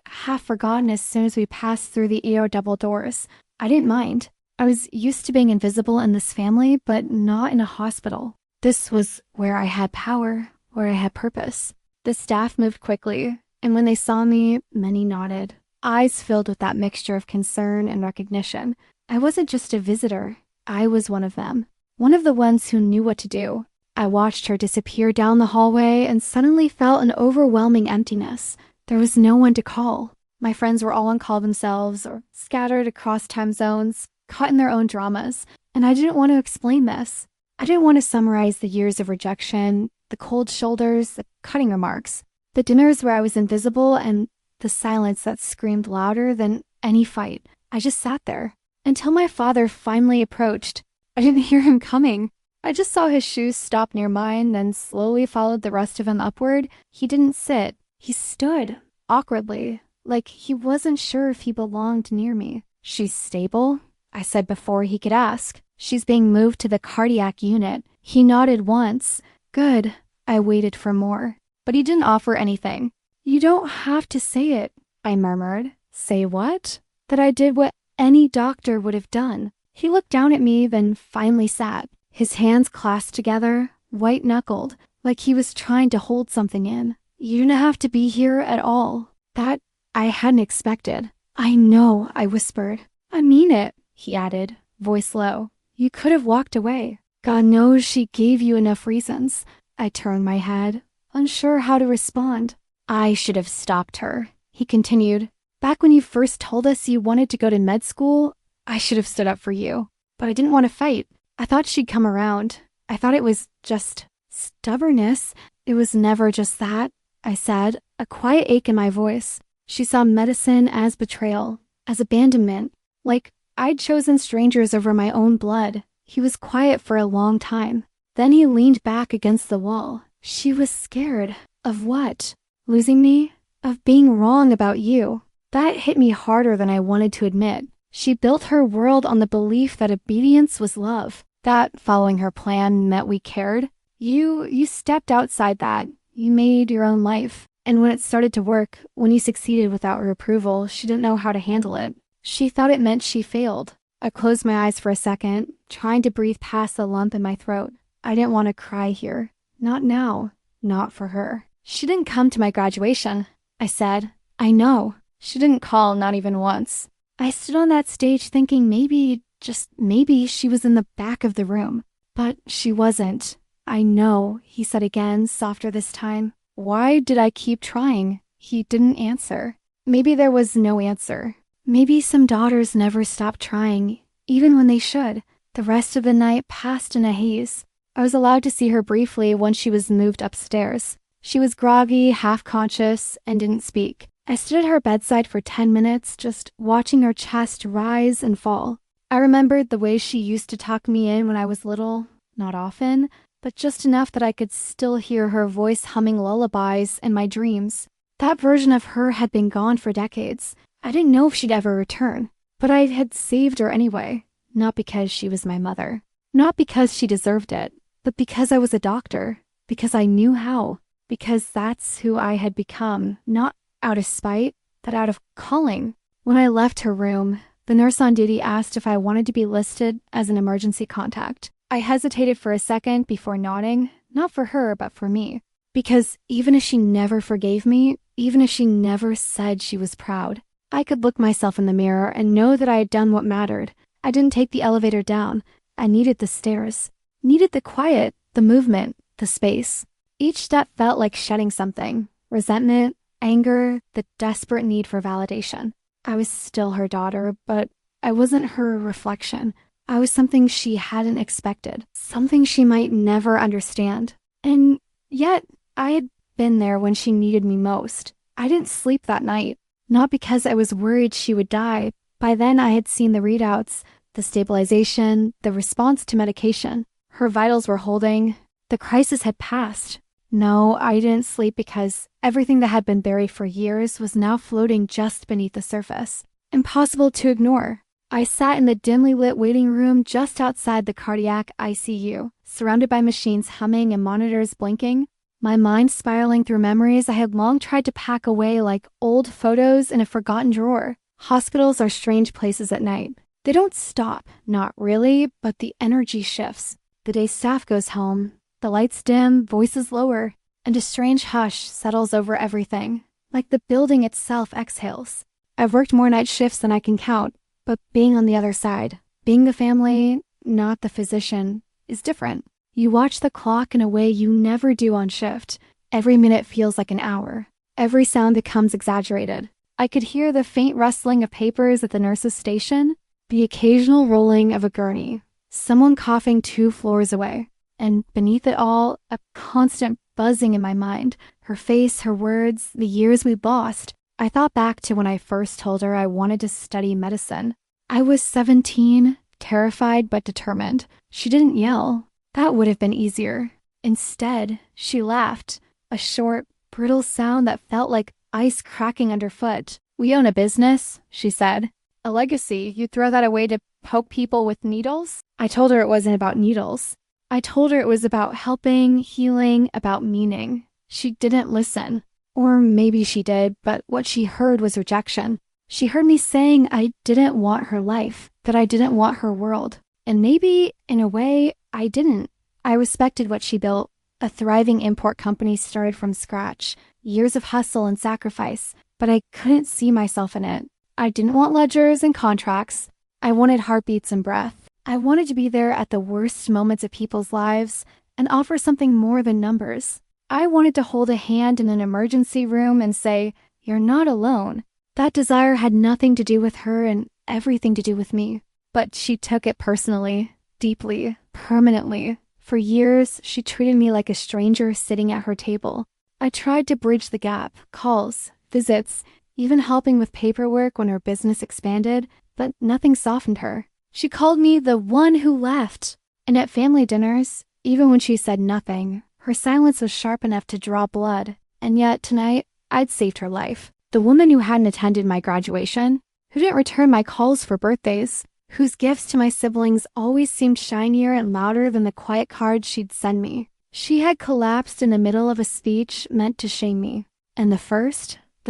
half forgotten as soon as we passed through the ER double doors. I didn't mind. I was used to being invisible in this family, but not in a hospital. This was where I had power, where I had purpose. The staff moved quickly, and when they saw me, many nodded, eyes filled with that mixture of concern and recognition. I wasn't just a visitor. I was one of them, one of the ones who knew what to do. I watched her disappear down the hallway and suddenly felt an overwhelming emptiness. There was no one to call. My friends were all on call themselves or scattered across time zones, caught in their own dramas, and I didn't want to explain this. I didn't want to summarize the years of rejection, the cold shoulders, the cutting remarks, the dinners where I was invisible, and the silence that screamed louder than any fight. I just sat there until my father finally approached. I didn't hear him coming. I just saw his shoes stop near mine, then slowly followed the rest of him upward. He didn't sit. He stood, awkwardly, like he wasn't sure if he belonged near me. "She's stable?" I said before he could ask. "She's being moved to the cardiac unit." He nodded once. "Good." I waited for more, but he didn't offer anything. "You don't have to say it," I murmured. "Say what?" "That I did what any doctor would have done." He looked down at me, then finally sat, his hands clasped together, white-knuckled, like he was trying to hold something in. "You didn't have to be here at all." That I hadn't expected. "I know," I whispered. "I mean it," he added, voice low. "You could have walked away." "God knows she gave you enough reasons." I turned my head, unsure how to respond. "I should have stopped her," he continued. "Back when you first told us you wanted to go to med school, I should have stood up for you. But I didn't want to fight. I thought she'd come around. I thought it was just stubbornness." "It was never just that," I said, a quiet ache in my voice. "She saw medicine as betrayal, as abandonment, like I'd chosen strangers over my own blood." He was quiet for a long time. Then he leaned back against the wall. "She was scared." "Of what?" "Losing me? Of being wrong about you." That hit me harder than I wanted to admit. She built her world on the belief that obedience was love, that following her plan meant we cared. You stepped outside that. You made your own life. And when it started to work, when you succeeded without her approval, she didn't know how to handle it. She thought it meant she failed. I closed my eyes for a second, trying to breathe past the lump in my throat. I didn't want to cry here. Not now. Not for her. "She didn't come to my graduation," I said. "I know." She didn't call, not even once. I stood on that stage thinking maybe, just maybe, she was in the back of the room. But she wasn't. "I know," he said again, softer this time. Why did I keep trying? He didn't answer. Maybe there was no answer. Maybe some daughters never stop trying, even when they should. The rest of the night passed in a haze. I was allowed to see her briefly once she was moved upstairs. She was groggy, half-conscious, and didn't speak. I stood at her bedside for 10 minutes, just watching her chest rise and fall. I remembered the way she used to tuck me in when I was little, not often, but just enough that I could still hear her voice humming lullabies in my dreams. That version of her had been gone for decades. I didn't know if she'd ever return, but I had saved her anyway, not because she was my mother, not because she deserved it, but because I was a doctor, because I knew how, because that's who I had become, not out of spite, but out of calling. When I left her room, the nurse on duty asked if I wanted to be listed as an emergency contact. I hesitated for a second before nodding, not for her, but for me. Because even if she never forgave me, even if she never said she was proud, I could look myself in the mirror and know that I had done what mattered. I didn't take the elevator down. I needed the stairs, needed the quiet, the movement, the space. Each step felt like shedding something, resentment, anger, the desperate need for validation. I was still her daughter, but I wasn't her reflection. I was something she hadn't expected, something she might never understand. And yet, I had been there when she needed me most. I didn't sleep that night, not because I was worried she would die. By then, I had seen the readouts, the stabilization, the response to medication. Her vitals were holding. The crisis had passed. No, I didn't sleep because everything that had been buried for years was now floating just beneath the surface. Impossible to ignore. I sat in the dimly lit waiting room just outside the cardiac ICU, surrounded by machines humming and monitors blinking, my mind spiraling through memories I had long tried to pack away like old photos in a forgotten drawer. Hospitals are strange places at night. They don't stop, not really, but the energy shifts. The day staff goes home, the lights dim, voices lower, and a strange hush settles over everything, like the building itself exhales. I've worked more night shifts than I can count, but being on the other side, being the family, not the physician, is different. You watch the clock in a way you never do on shift. Every minute feels like an hour. Every sound becomes exaggerated. I could hear the faint rustling of papers at the nurse's station, the occasional rolling of a gurney. someone coughing 2 floors away. And beneath it all, a constant buzzing in my mind. Her face, her words, the years we'd lost. I thought back to when I first told her I wanted to study medicine. I was 17, terrified but determined. She didn't yell. That would have been easier. Instead, she laughed, a short, brittle sound that felt like ice cracking underfoot. "We own a business," she said. "A legacy. You throw that away to poke people with needles?" I told her it wasn't about needles. I told her it was about helping, healing, about meaning. She didn't listen. Or maybe she did, but what she heard was rejection. She heard me saying I didn't want her life, that I didn't want her world. And maybe, in a way, I didn't. I respected what she built. A thriving import company started from scratch, years of hustle and sacrifice, but I couldn't see myself in it. I didn't want ledgers and contracts. I wanted heartbeats and breath. I wanted to be there at the worst moments of people's lives and offer something more than numbers. I wanted to hold a hand in an emergency room and say, "You're not alone." That desire had nothing to do with her and everything to do with me. But she took it personally, deeply, permanently. For years, she treated me like a stranger sitting at her table. I tried to bridge the gap, calls, visits, even helping with paperwork when her business expanded, but nothing softened her. She called me the one who left. And at family dinners, even when she said nothing, her silence was sharp enough to draw blood. And yet, tonight, I'd saved her life. The woman who hadn't attended my graduation, who didn't return my calls for birthdays, whose gifts to my siblings always seemed shinier and louder than the quiet cards she'd send me. She had collapsed in the middle of a speech meant to shame me. And the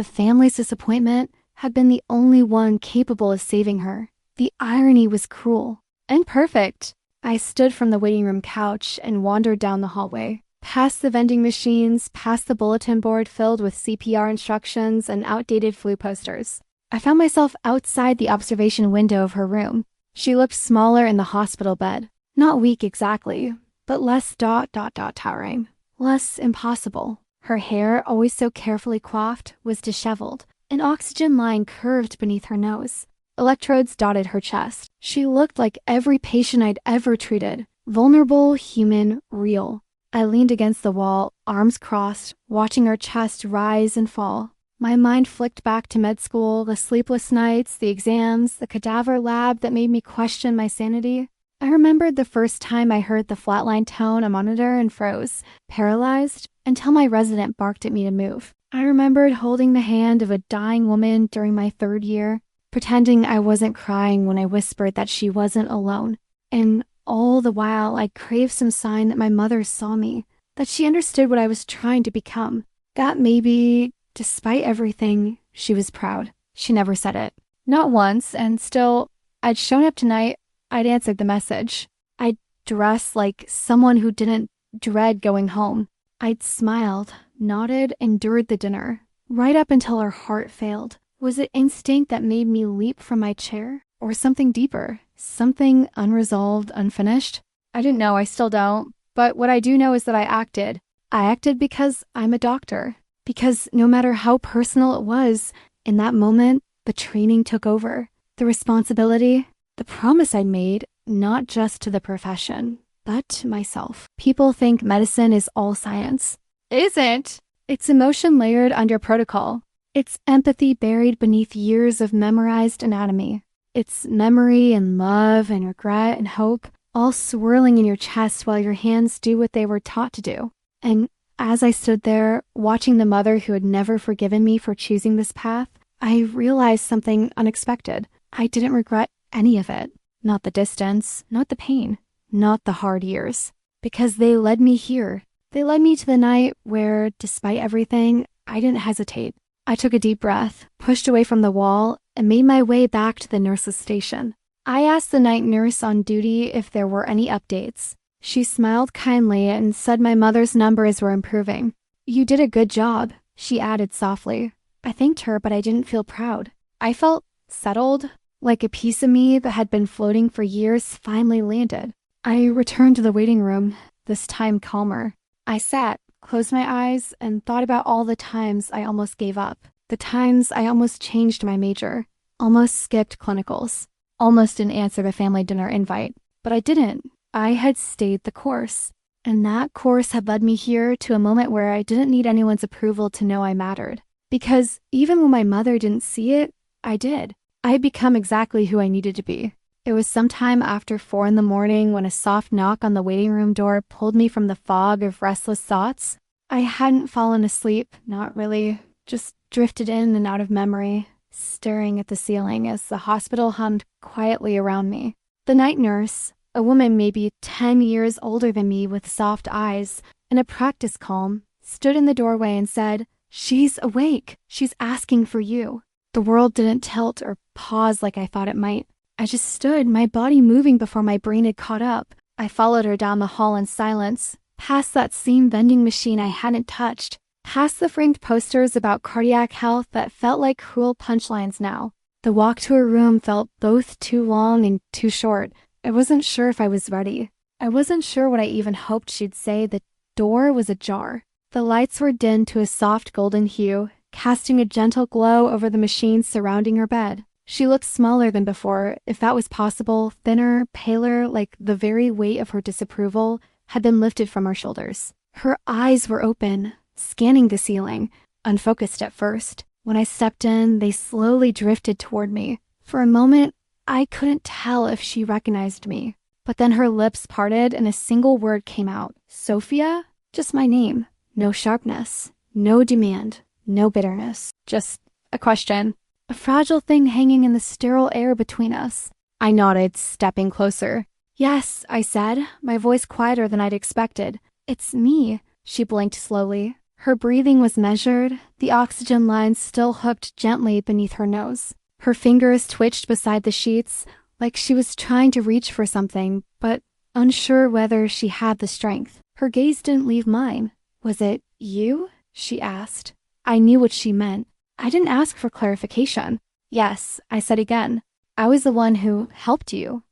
family's disappointment, had been the only one capable of saving her. The irony was cruel and perfect. I stood from the waiting room couch and wandered down the hallway, past the vending machines, past the bulletin board filled with CPR instructions and outdated flu posters. I found myself outside the observation window of her room. She looked smaller in the hospital bed. Not weak exactly, but less towering. Less impossible. Her hair, always so carefully coiffed, was disheveled. An oxygen line curved beneath her nose. Electrodes dotted her chest. She looked like every patient I'd ever treated. Vulnerable, human, real. I leaned against the wall, arms crossed, watching her chest rise and fall. My mind flicked back to med school, the sleepless nights, the exams, the cadaver lab that made me question my sanity. I remembered the first time I heard the flatline tone a monitor and froze, paralyzed, until my resident barked at me to move. I remembered holding the hand of a dying woman during my 3rd year, pretending I wasn't crying when I whispered that she wasn't alone. And all the while, I craved some sign that my mother saw me, that she understood what I was trying to become. That maybe, despite everything, she was proud. She never said it. Not once, and still, I'd shown up tonight, I'd answered the message. I'd dressed like someone who didn't dread going home. I'd smiled, nodded, endured the dinner, right up until her heart failed. Was it instinct that made me leap from my chair? Or something deeper? Something unresolved, unfinished? I didn't know, I still don't. But what I do know is that I acted. I acted because I'm a doctor. Because no matter how personal it was, in that moment, the training took over. The responsibility, the promise I'd made, not just to the profession, but to myself. People think medicine is all science. It isn't. It's emotion layered under protocol. It's empathy buried beneath years of memorized anatomy. It's memory and love and regret and hope, all swirling in your chest while your hands do what they were taught to do. And as I stood there, watching the mother who had never forgiven me for choosing this path, I realized something unexpected. I didn't regret any of it. Not the distance, not the pain, not the hard years. Because they led me here. They led me to the night where, despite everything, I didn't hesitate. I took a deep breath, pushed away from the wall, and made my way back to the nurse's station. I asked the night nurse on duty if there were any updates. She smiled kindly and said my mother's numbers were improving. "You did a good job," she added softly. I thanked her, but I didn't feel proud. I felt settled, like a piece of me that had been floating for years finally landed. I returned to the waiting room, this time calmer. I sat, closed my eyes, and thought about all the times I almost gave up. The times I almost changed my major, almost skipped clinicals, almost didn't answer the family dinner invite. but I didn't. I had stayed the course. And that course had led me here to a moment where I didn't need anyone's approval to know I mattered. Because even when my mother didn't see it, I did. I had become exactly who I needed to be. It was sometime after 4 in the morning when a soft knock on the waiting room door pulled me from the fog of restless thoughts. I hadn't fallen asleep, not really, just drifted in and out of memory, staring at the ceiling as the hospital hummed quietly around me. The night nurse, a woman maybe 10 years older than me with soft eyes and a practiced calm, stood in the doorway and said, "She's awake. She's asking for you." The world didn't tilt or pause like I thought it might. I just stood, my body moving before my brain had caught up. I followed her down the hall in silence, past that same vending machine I hadn't touched, past the framed posters about cardiac health that felt like cruel punchlines now. The walk to her room felt both too long and too short. I wasn't sure if I was ready. I wasn't sure what I even hoped she'd say. The door was ajar. The lights were dimmed to a soft golden hue, casting a gentle glow over the machines surrounding her bed. She looked smaller than before, if that was possible, thinner, paler, like the very weight of her disapproval had been lifted from her shoulders. Her eyes were open, scanning the ceiling, unfocused at first. When I stepped in, they slowly drifted toward me. For a moment, I couldn't tell if she recognized me. But then her lips parted and a single word came out. "Sophia?" Just my name. No sharpness, no demand, no bitterness. Just a question. A fragile thing hanging in the sterile air between us. I nodded, stepping closer. "Yes," I said, my voice quieter than I'd expected. "It's me." She blinked slowly. Her breathing was measured, the oxygen lines still hooked gently beneath her nose. Her fingers twitched beside the sheets, like she was trying to reach for something, but unsure whether she had the strength. Her gaze didn't leave mine. "Was it you?" she asked. I knew what she meant. I didn't ask for clarification. "Yes," I said again. "I was the one who helped you.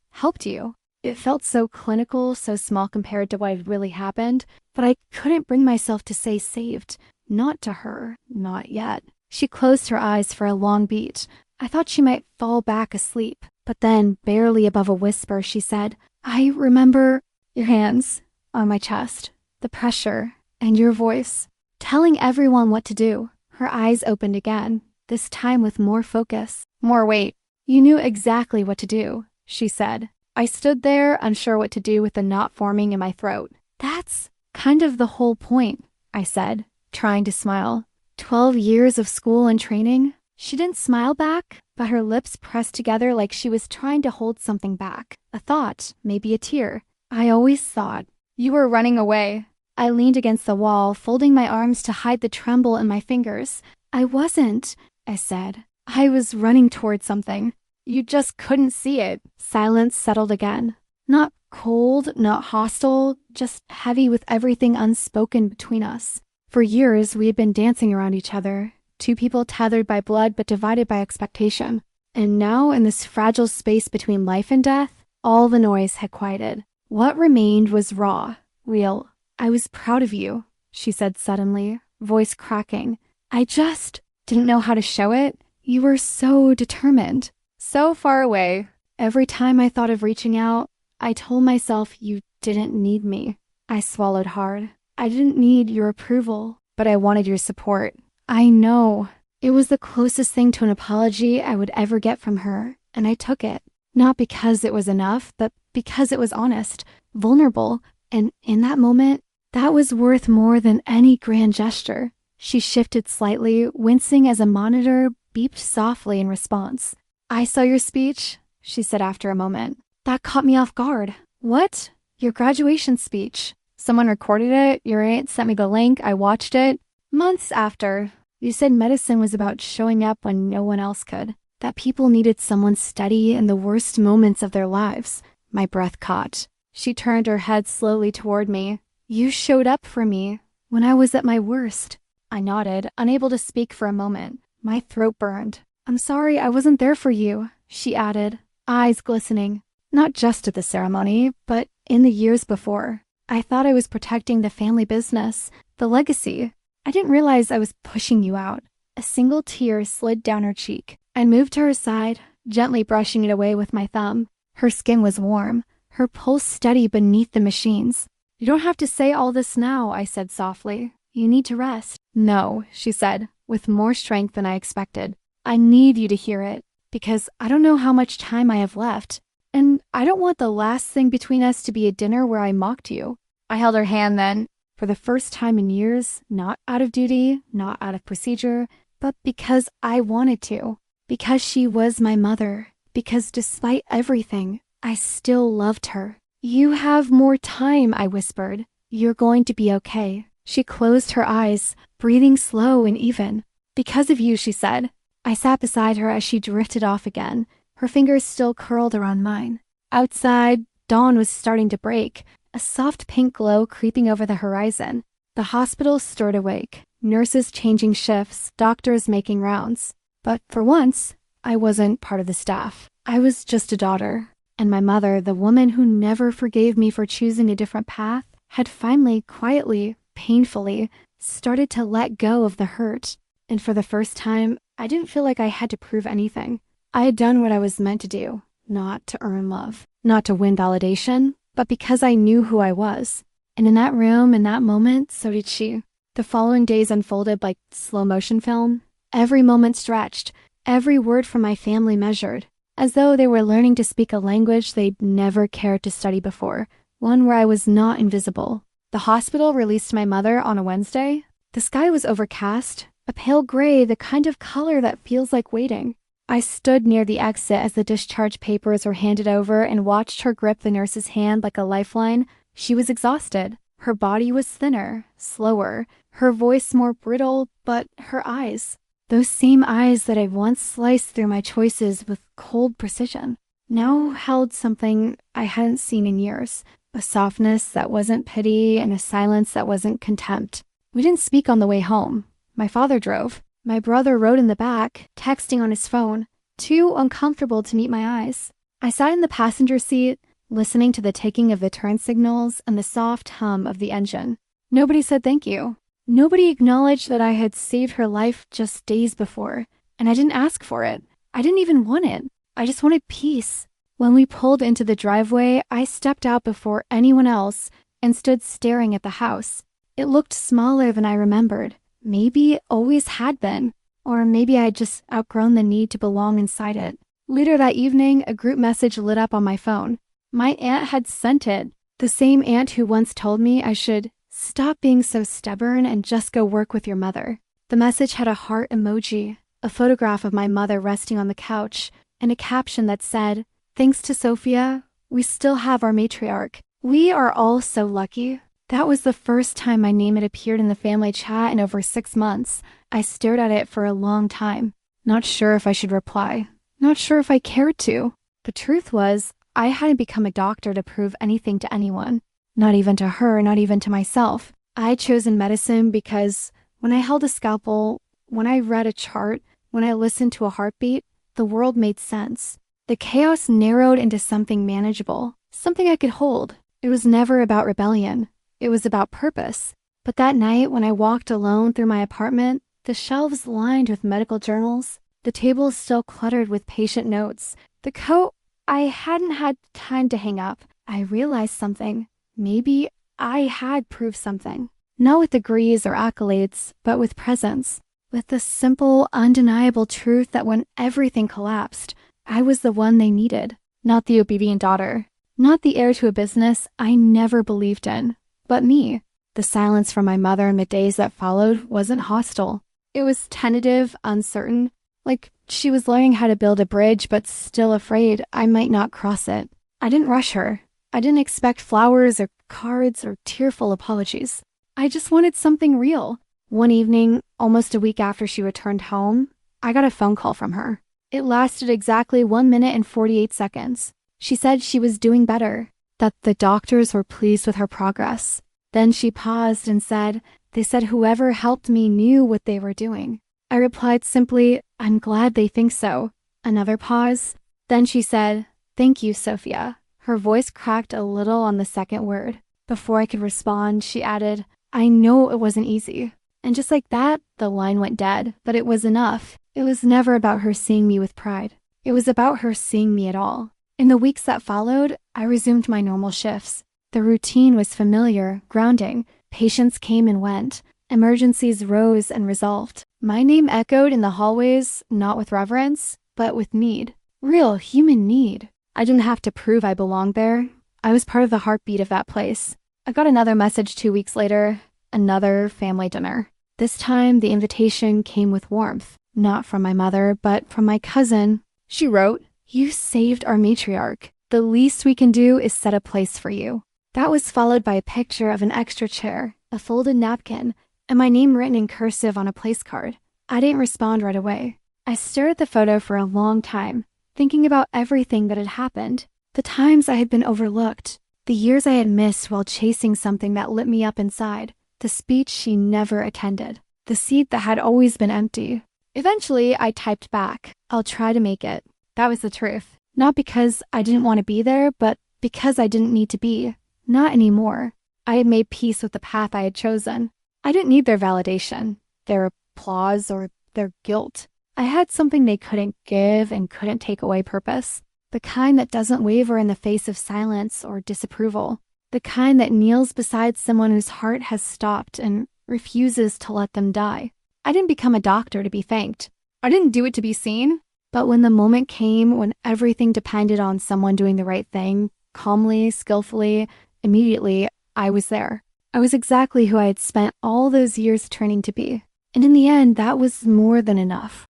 It felt so clinical, so small compared to what had really happened, but I couldn't bring myself to say saved. Not to her, not yet. She closed her eyes for a long beat. I thought she might fall back asleep, but then, barely above a whisper, she said, "I remember your hands on my chest, the pressure, and your voice, telling everyone what to do." Her eyes opened again, this time with more focus, more weight. "You knew exactly what to do," she said. I stood there, unsure what to do with the knot forming in my throat. "That's kind of the whole point," I said, trying to smile. 12 years of school and training. She didn't smile back, but her lips pressed together like she was trying to hold something back. A thought, maybe a tear. "I always thought you were running away." I leaned against the wall, folding my arms to hide the tremble in my fingers. "I wasn't," I said. "I was running towards something. You just couldn't see it." Silence settled again. Not cold, not hostile, just heavy with everything unspoken between us. For years, we had been dancing around each other, two people tethered by blood but divided by expectation. And now, in this fragile space between life and death, all the noise had quieted. What remained was raw, real. "I was proud of you," she said suddenly, voice cracking. "I just didn't know how to show it. You were so determined, so far away. Every time I thought of reaching out, I told myself you didn't need me." I swallowed hard. "I didn't need your approval, but I wanted your support." I know. It was the closest thing to an apology I would ever get from her, and I took it. Not because it was enough, but because it was honest, vulnerable, and in that moment, that was worth more than any grand gesture. She shifted slightly, wincing as a monitor beeped softly in response. "I saw your speech," she said after a moment. "That caught me off guard." "What?" "Your graduation speech. Someone recorded it, your aunt sent me the link, I watched it. Months after, you said medicine was about showing up when no one else could. That people needed someone steady in the worst moments of their lives." My breath caught. She turned her head slowly toward me. "You showed up for me when I was at my worst." I nodded, unable to speak for a moment. My throat burned. "I'm sorry I wasn't there for you," she added, eyes glistening. "Not just at the ceremony, but in the years before. I thought I was protecting the family business, the legacy. I didn't realize I was pushing you out." A single tear slid down her cheek. I moved to her side, gently brushing it away with my thumb. Her skin was warm, her pulse steady beneath the machines. "You don't have to say all this now," I said softly. "You need to rest." "No," she said, with more strength than I expected. "I need you to hear it, because I don't know how much time I have left, and I don't want the last thing between us to be a dinner where I mocked you." I held her hand then, for the first time in years, not out of duty, not out of procedure, but because I wanted to. Because she was my mother. Because despite everything, I still loved her. "You have more time," I whispered. "You're going to be okay." She closed her eyes, breathing slow and even. "Because of you," she said. I sat beside her as she drifted off again, her fingers still curled around mine. Outside, dawn was starting to break, a soft pink glow creeping over the horizon. The hospital stirred awake, nurses changing shifts, doctors making rounds. But for once, I wasn't part of the staff. I was just a daughter. And my mother, the woman who never forgave me for choosing a different path, had finally, quietly, painfully, started to let go of the hurt. And for the first time, I didn't feel like I had to prove anything. I had done what I was meant to do, not to earn love, not to win validation, but because I knew who I was. And in that room, in that moment, so did she. The following days unfolded like slow motion film. Every moment stretched, every word from my family measured, as though they were learning to speak a language they'd never cared to study before, one where I was not invisible. The hospital released my mother on a Wednesday. The sky was overcast, a pale gray, the kind of color that feels like waiting. I stood near the exit as the discharge papers were handed over and watched her grip the nurse's hand like a lifeline. She was exhausted. Her body was thinner, slower, her voice more brittle, but her eyes, those same eyes that I once sliced through my choices with cold precision, now held something I hadn't seen in years, a softness that wasn't pity and a silence that wasn't contempt. We didn't speak on the way home. My father drove. My brother rode in the back, texting on his phone, too uncomfortable to meet my eyes. I sat in the passenger seat, listening to the ticking of the turn signals and the soft hum of the engine. Nobody said thank you. Nobody acknowledged that I had saved her life just days before, and I didn't ask for it. I didn't even want it. I just wanted peace. When we pulled into the driveway, I stepped out before anyone else and stood staring at the house. It looked smaller than I remembered. Maybe it always had been, or maybe I had just outgrown the need to belong inside it. Later that evening, a group message lit up on my phone. My aunt had sent it, the same aunt who once told me I should stop being so stubborn and just go work with your mother. The message had a heart emoji, a photograph of my mother resting on the couch, and a caption that said, "Thanks to Sophia, we still have our matriarch. We are all so lucky." That was the first time my name had appeared in the family chat in over 6 months. I stared at it for a long time, not sure if I should reply, not sure if I cared to. The truth was, I hadn't become a doctor to prove anything to anyone, not even to her, not even to myself. I had chosen medicine because when I held a scalpel, when I read a chart, when I listened to a heartbeat, the world made sense. The chaos narrowed into something manageable, something I could hold. It was never about rebellion. It was about purpose. But that night, when I walked alone through my apartment, the shelves lined with medical journals, the tables still cluttered with patient notes, the coat I hadn't had time to hang up, I realized something. Maybe I had proved something. Not with degrees or accolades, but with presence. With the simple, undeniable truth that when everything collapsed, I was the one they needed. Not the obedient daughter. Not the heir to a business I never believed in. But me. The silence from my mother in the days that followed wasn't hostile. It was tentative, uncertain, like she was learning how to build a bridge but still afraid I might not cross it. I didn't rush her. I didn't expect flowers or cards or tearful apologies. I just wanted something real. One evening, almost a week after she returned home, I got a phone call from her. It lasted exactly 1 minute and 48 seconds. She said she was doing better, that the doctors were pleased with her progress. Then she paused and said, "They said whoever helped me knew what they were doing." I replied simply, "I'm glad they think so." Another pause. Then she said, "Thank you, Sophia." Her voice cracked a little on the second word. Before I could respond, she added, "I know it wasn't easy." And just like that, the line went dead, but it was enough. It was never about her seeing me with pride. It was about her seeing me at all. In the weeks that followed, I resumed my normal shifts. The routine was familiar, grounding. Patients came and went. Emergencies rose and resolved. My name echoed in the hallways, not with reverence, but with need. Real human need. I didn't have to prove I belonged there. I was part of the heartbeat of that place. I got another message 2 weeks later, another family dinner. This time, the invitation came with warmth, not from my mother, but from my cousin. She wrote, "You saved our matriarch. The least we can do is set a place for you." That was followed by a picture of an extra chair, a folded napkin, and my name written in cursive on a place card. I didn't respond right away. I stared at the photo for a long time, thinking about everything that had happened, the times I had been overlooked, the years I had missed while chasing something that lit me up inside, the speech she never attended, the seat that had always been empty. Eventually, I typed back, "I'll try to make it." That was the truth. Not because I didn't want to be there, but because I didn't need to be. Not anymore. I had made peace with the path I had chosen. I didn't need their validation, their applause, or their guilt. I had something they couldn't give and couldn't take away: purpose. The kind that doesn't waver in the face of silence or disapproval. The kind that kneels beside someone whose heart has stopped and refuses to let them die. I didn't become a doctor to be thanked. I didn't do it to be seen. But when the moment came, when everything depended on someone doing the right thing, calmly, skillfully, immediately, I was there. I was exactly who I had spent all those years training to be. And in the end, that was more than enough.